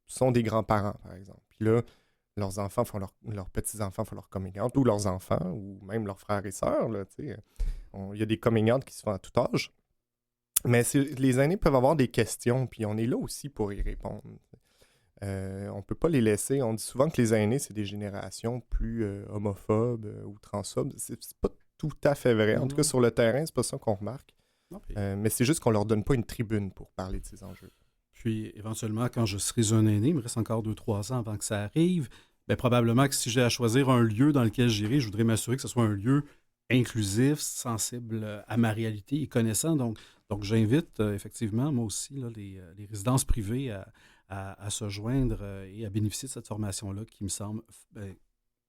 sont des grands-parents, par exemple. Puis là, leurs enfants font leurs petits-enfants font leur coming out, ou leurs enfants, ou même leurs frères et sœurs. Il y a des coming out qui se font à tout âge. Mais les aînés peuvent avoir des questions, puis on est là aussi pour y répondre. On ne peut pas les laisser. On dit souvent que les aînés, c'est des générations plus homophobes ou transphobes. C'est pas tout à fait vrai. En tout cas, sur le terrain, c'est pas ça qu'on remarque. Mais c'est juste qu'on leur donne pas une tribune pour parler de ces enjeux. Puis, éventuellement, quand je serai un aîné, il me reste encore 2-3 ans avant que ça arrive, probablement que si j'ai à choisir un lieu dans lequel j'irai, je voudrais m'assurer que ce soit un lieu inclusif, sensible à ma réalité et connaissant. Donc j'invite effectivement, moi aussi, là, les résidences privées à se joindre et à bénéficier de cette formation-là qui me semble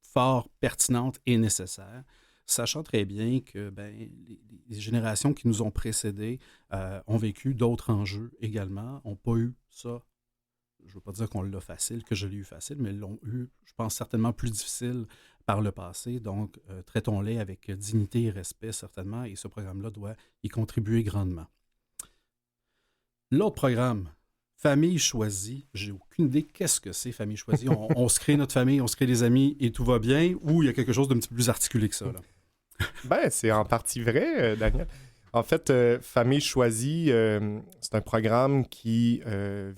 fort pertinente et nécessaire, sachant très bien que les générations qui nous ont précédés ont vécu d'autres enjeux également, n'ont pas eu ça. Je ne veux pas dire qu'on l'a facile, que je l'ai eu facile, mais l'ont eu, je pense, certainement plus difficile par le passé. Donc, traitons-les avec dignité et respect, certainement, et ce programme-là doit y contribuer grandement. L'autre programme, famille choisie, j'ai aucune idée qu'est-ce que c'est, famille choisie. On se crée notre famille, on se crée des amis et tout va bien, ou il y a quelque chose d'un petit peu plus articulé que ça, là? Ben, c'est en partie vrai, Daniel. En fait, Famille choisie, c'est un programme qui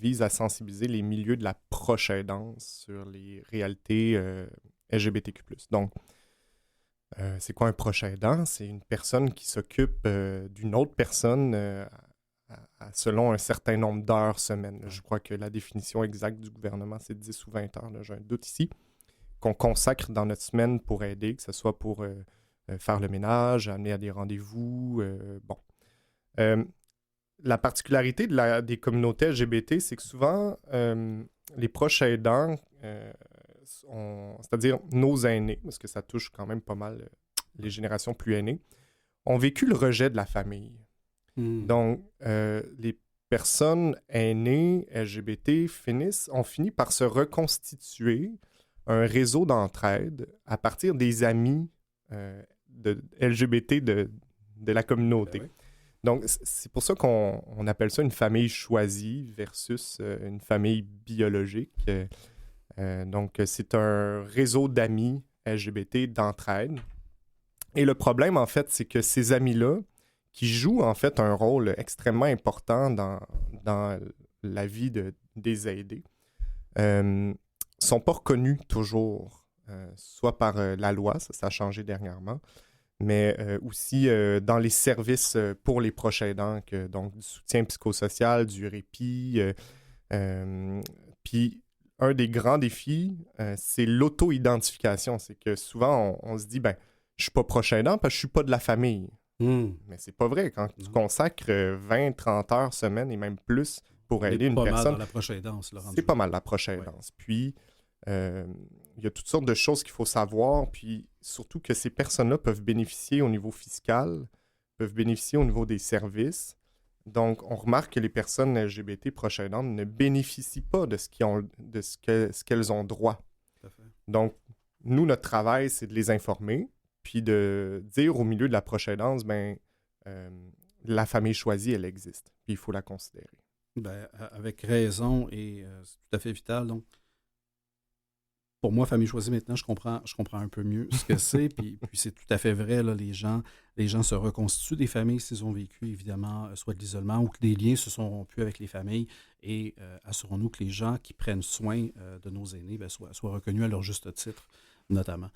vise à sensibiliser les milieux de la proche aidance sur les réalités LGBTQ+. Donc, c'est quoi un proche aidant? C'est une personne qui s'occupe d'une autre personne selon un certain nombre d'heures semaine. Je crois que la définition exacte du gouvernement, c'est 10 ou 20 heures, là, j'ai un doute ici, qu'on consacre dans notre semaine pour aider, que ce soit pour faire le ménage, amener à des rendez-vous. Bon. La particularité des communautés LGBT, c'est que souvent, les proches aidants, c'est-à-dire nos aînés, parce que ça touche quand même pas mal les générations plus aînées, ont vécu le rejet de la famille. Donc, les personnes aînées LGBT ont fini par se reconstituer un réseau d'entraide à partir des amis de LGBT de la communauté. Ben oui. Donc, c'est pour ça qu'on appelle ça une famille choisie versus une famille biologique. Donc, c'est un réseau d'amis LGBT d'entraide. Et le problème, en fait, c'est que ces amis-là, qui jouent en fait un rôle extrêmement important dans la vie des aidés, sont pas reconnus toujours, soit par la loi, ça a changé dernièrement, mais aussi dans les services pour les proches aidants, donc du soutien psychosocial, du répit. Puis un des grands défis, c'est l'auto-identification. C'est que souvent, on se dit, ben, je suis pas proche aidant parce que je suis pas de la famille. Mais c'est pas vrai. Quand tu consacres 20-30 heures semaine et même plus pour aider une personne, pas mal dans la proche aidance, là, c'est pas mal la proche aidance. Puis, il y a toutes sortes de choses qu'il faut savoir, puis surtout que ces personnes-là peuvent bénéficier au niveau fiscal, peuvent bénéficier au niveau des services. Donc, on remarque que les personnes LGBT proches aidantes ne bénéficient pas de ce qu'elles ont droit. Tout à fait. Donc, nous, notre travail, c'est de les informer, puis de dire au milieu de la proche aidance, ben, la famille choisie, elle existe, puis il faut la considérer. Ben, avec raison, et c'est tout à fait vital. Donc, pour moi, famille choisie, maintenant, je comprends un peu mieux ce que c'est. Puis c'est tout à fait vrai, là, les gens se reconstituent des familles s'ils ont vécu, évidemment, soit de l'isolement ou que des liens se sont rompus avec les familles. Et assurons-nous que les gens qui prennent soin de nos aînés soient reconnus à leur juste titre, notamment.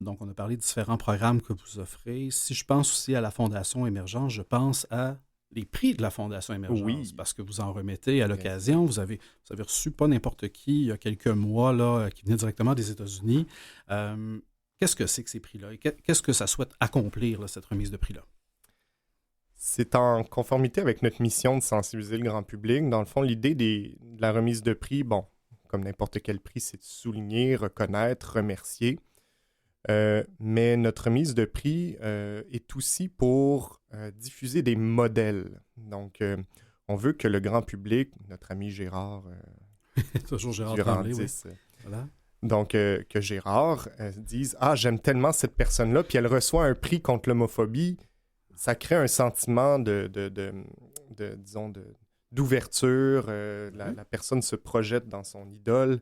Donc, on a parlé de différents programmes que vous offrez. Si je pense aussi à la Fondation Émergence, je pense à les prix de la Fondation Émergence, oui, parce que vous en remettez à l'occasion. Vous avez reçu pas n'importe qui il y a quelques mois là, qui venait directement des États-Unis. Qu'est-ce que c'est que ces prix-là? Et qu'est-ce que ça souhaite accomplir, là, cette remise de prix-là? C'est en conformité avec notre mission de sensibiliser le grand public. Dans le fond, l'idée de la remise de prix, bon, comme n'importe quel prix, c'est de souligner, reconnaître, remercier. Mais notre remise de prix est aussi pour diffuser des modèles. Donc, on veut que le grand public, notre ami Gérard, toujours Gérard Durandis, Tremblay, oui. Voilà. Donc, que Gérard dise « Ah, j'aime tellement cette personne-là », puis elle reçoit un prix contre l'homophobie, ça crée un sentiment disons, d'ouverture. La personne se projette dans son idole.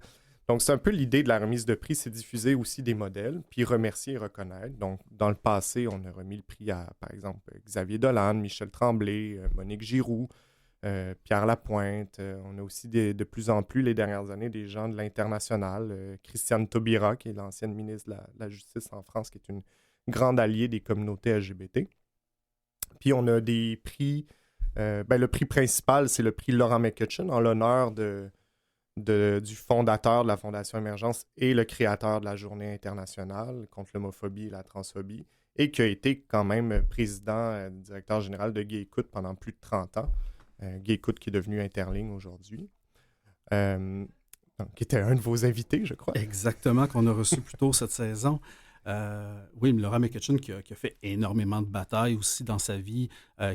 Donc, c'est un peu l'idée de la remise de prix, c'est diffuser aussi des modèles, puis remercier et reconnaître. Donc, dans le passé, on a remis le prix à, par exemple, Xavier Dolan, Michel Tremblay, Monique Giroux, Pierre Lapointe. On a aussi de plus en plus, les dernières années, des gens de l'international. Christiane Taubira, qui est l'ancienne ministre de la Justice en France, qui est une grande alliée des communautés LGBT. Puis, on a des prix. Le prix principal, c'est le prix Laurent McCutcheon, en l'honneur du fondateur de la Fondation Émergence et le créateur de la Journée internationale contre l'homophobie et la transphobie, et qui a été quand même président, directeur général de Gay Écoute pendant plus de 30 ans. Gay Écoute qui est devenu Interligne aujourd'hui. Qui était un de vos invités, je crois. Exactement, qu'on a reçu plus tôt cette saison. Oui, mais Laurent McCutcheon qui a fait énormément de batailles aussi dans sa vie,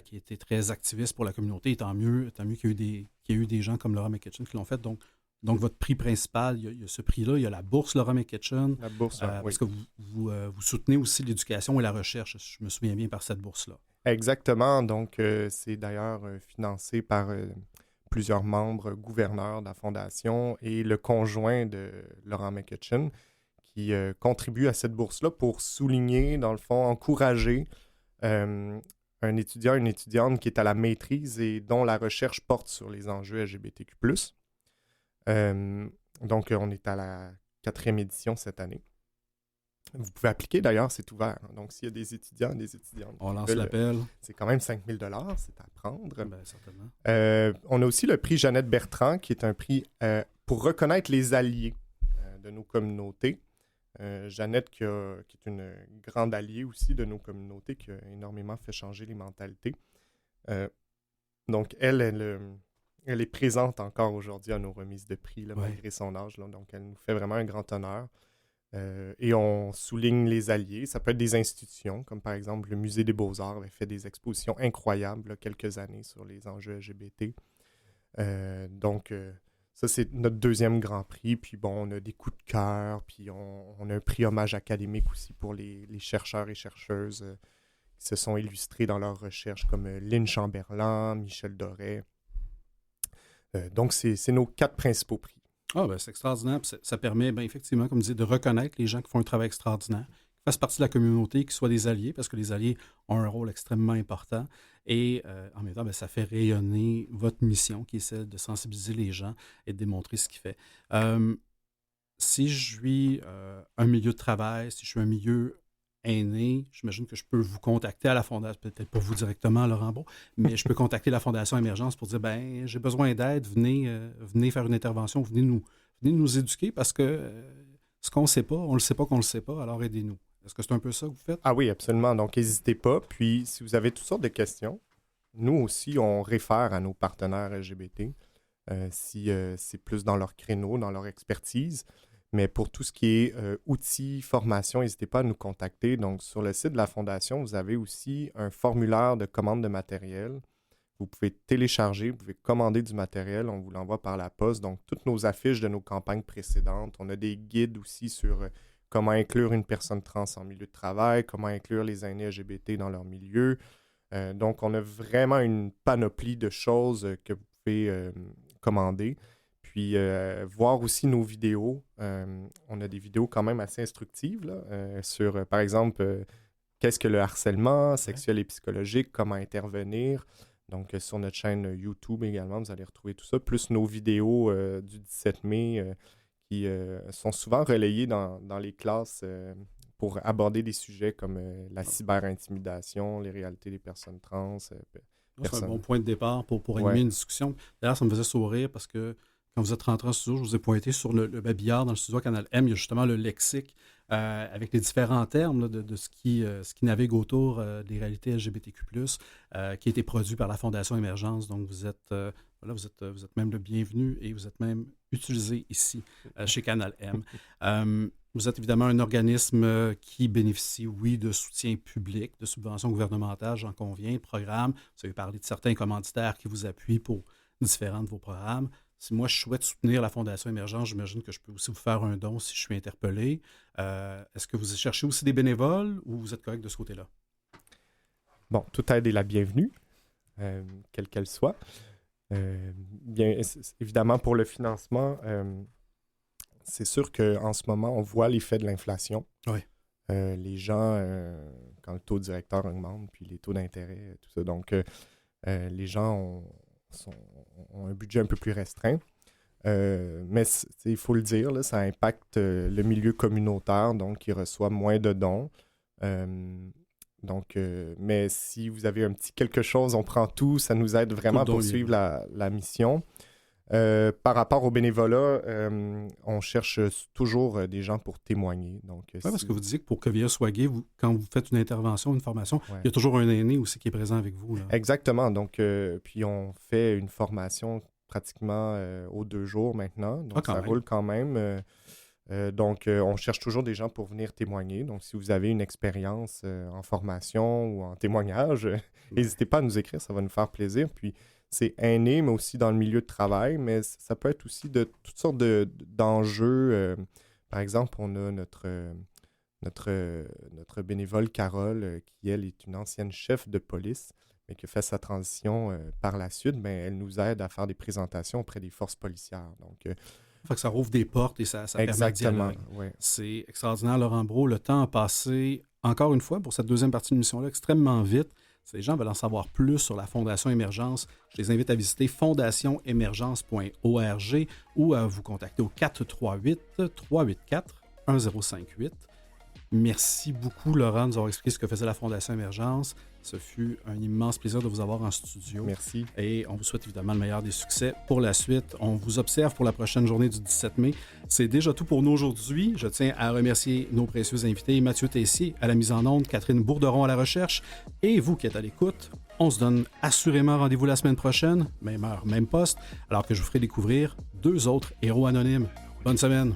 qui était très activiste pour la communauté, et tant mieux qu'il y ait eu des gens comme Laurent McCutcheon qui l'ont fait. Donc, votre prix principal, il y a ce prix-là, il y a la bourse Laurent McCutcheon. La bourse, oui. Parce que vous soutenez aussi l'éducation et la recherche, je me souviens bien, par cette bourse-là. Exactement. Donc, c'est d'ailleurs financé par plusieurs membres gouverneurs de la Fondation et le conjoint de Laurent McCutcheon qui contribuent à cette bourse-là pour souligner, dans le fond, encourager un étudiant, une étudiante qui est à la maîtrise et dont la recherche porte sur les enjeux LGBTQ+. Donc, on est à la 4e édition cette année. Vous pouvez appliquer, d'ailleurs, c'est ouvert. Donc, s'il y a des étudiants et des étudiantes... On lance l'appel. C'est quand même 5 000 $, c'est à prendre. Ben, certainement. On a aussi le prix Jeannette Bertrand, qui est un prix pour reconnaître les alliés de nos communautés. Jeannette, qui est une grande alliée aussi de nos communautés, qui a énormément fait changer les mentalités. Donc, elle est présente encore aujourd'hui à nos remises de prix, là, malgré son âge. Là. Donc, elle nous fait vraiment un grand honneur. Et on souligne les alliés. Ça peut être des institutions, comme par exemple le Musée des Beaux-Arts avait fait des expositions incroyables, là, quelques années sur les enjeux LGBT. Donc, ça, c'est notre 2e Grand Prix. Puis bon, on a des coups de cœur. Puis on a un prix hommage académique aussi pour les chercheurs et chercheuses qui se sont illustrés dans leurs recherches, comme Lynn Chamberlain, Michel Doré. Donc, c'est nos 4 principaux prix. Ah, ben c'est extraordinaire. Ça permet, effectivement, comme vous dites, de reconnaître les gens qui font un travail extraordinaire, qui fassent partie de la communauté, qui soient des alliés, parce que les alliés ont un rôle extrêmement important. Et en même temps, ça fait rayonner votre mission, qui est celle de sensibiliser les gens et de démontrer ce qu'ils font. Si je suis un milieu de travail, si je suis un milieu aîné, j'imagine que je peux vous contacter à la Fondation, peut-être pas vous directement, Laurent Brault, mais je peux contacter la Fondation Émergence pour dire, j'ai besoin d'aide, venez faire une intervention, venez nous éduquer parce que ce qu'on ne sait pas, on ne le sait pas qu'on ne le sait pas, alors aidez-nous. Est-ce que c'est un peu ça que vous faites? Ah oui, absolument. Donc, n'hésitez pas. Puis, si vous avez toutes sortes de questions, nous aussi, on réfère à nos partenaires LGBT si c'est plus dans leur créneau, dans leur expertise. Mais pour tout ce qui est outils, formation, n'hésitez pas à nous contacter. Donc, sur le site de la Fondation, vous avez aussi un formulaire de commande de matériel. Vous pouvez télécharger, vous pouvez commander du matériel, on vous l'envoie par la poste. Donc, toutes nos affiches de nos campagnes précédentes. On a des guides aussi sur comment inclure une personne trans en milieu de travail, comment inclure les aînés LGBT dans leur milieu. Donc, on a vraiment une panoplie de choses que vous pouvez commander. Puis, voir aussi nos vidéos. On a des vidéos quand même assez instructives là, sur, par exemple, qu'est-ce que le harcèlement sexuel et psychologique, comment intervenir. Donc, sur notre chaîne YouTube également, vous allez retrouver tout ça, plus nos vidéos du 17 mai qui sont souvent relayées dans les classes pour aborder des sujets comme la cyberintimidation, les réalités des personnes trans. C'est un bon point de départ pour animer une discussion. D'ailleurs, ça me faisait sourire parce que quand vous êtes rentré en studio, je vous ai pointé sur le babillard dans le studio Canal M. Il y a justement le lexique avec les différents termes là, de ce qui navigue autour des réalités LGBTQ+, qui a été produit par la Fondation Émergence. Donc, vous êtes même le bienvenu et vous êtes même utilisé ici chez Canal M. Vous êtes évidemment un organisme qui bénéficie, oui, de soutien public, de subventions gouvernementales, j'en conviens, de programmes. Vous avez parlé de certains commanditaires qui vous appuient pour différents de vos programmes. Si moi, je souhaite soutenir la Fondation Émergence, j'imagine que je peux aussi vous faire un don si je suis interpellé. Est-ce que vous cherchez aussi des bénévoles ou vous êtes correct de ce côté-là? Bon, toute aide est la bienvenue, quelle qu'elle soit. Bien, évidemment, pour le financement, c'est sûr qu'en ce moment, on voit l'effet de l'inflation. Oui. Les gens, quand le taux directeur augmente, puis les taux d'intérêt, tout ça, donc les gens ont un budget un peu plus restreint. Mais il faut le dire, là, ça impacte le milieu communautaire, donc qui reçoit moins de dons. Mais si vous avez un petit quelque chose, on prend tout, ça nous aide vraiment à poursuivre la mission. Par rapport au bénévolat, on cherche toujours des gens pour témoigner. Parce que vous disiez que pour que VIA soit gay, quand vous faites une intervention, une formation, il y a toujours un aîné aussi qui est présent avec vous. Là. Exactement. Donc, puis on fait une formation pratiquement aux 2 jours maintenant. Donc, ça roule quand même. On cherche toujours des gens pour venir témoigner. Donc, si vous avez une expérience en formation ou en témoignage, n'hésitez pas à nous écrire, ça va nous faire plaisir. Puis, c'est aîné, mais aussi dans le milieu de travail, mais ça peut être aussi de toutes sortes d'enjeux. Par exemple, on a notre bénévole Carole, qui, elle, est une ancienne chef de police, mais qui a fait sa transition par la suite, ben, elle nous aide à faire des présentations auprès des forces policières. Donc, fait que ça rouvre des portes et ça permet de dialoguer. Ouais. C'est extraordinaire, Laurent Brault. Le temps a passé, encore une fois, pour cette deuxième partie de l'émission-là, extrêmement vite. Si les gens veulent en savoir plus sur la Fondation Émergence, je les invite à visiter fondationemergence.org ou à vous contacter au 438-384-1058. Merci beaucoup, Laurent, de nous avoir expliqué ce que faisait la Fondation Émergence. Ce fut un immense plaisir de vous avoir en studio. Merci. Et on vous souhaite évidemment le meilleur des succès pour la suite. On vous observe pour la prochaine journée du 17 mai. C'est déjà tout pour nous aujourd'hui. Je tiens à remercier nos précieux invités, Mathieu Tessier à la mise en onde, Catherine Bourderon à la recherche, et vous qui êtes à l'écoute. On se donne assurément rendez-vous la semaine prochaine, même heure, même poste, alors que je vous ferai découvrir 2 autres héros anonymes. Bonne semaine!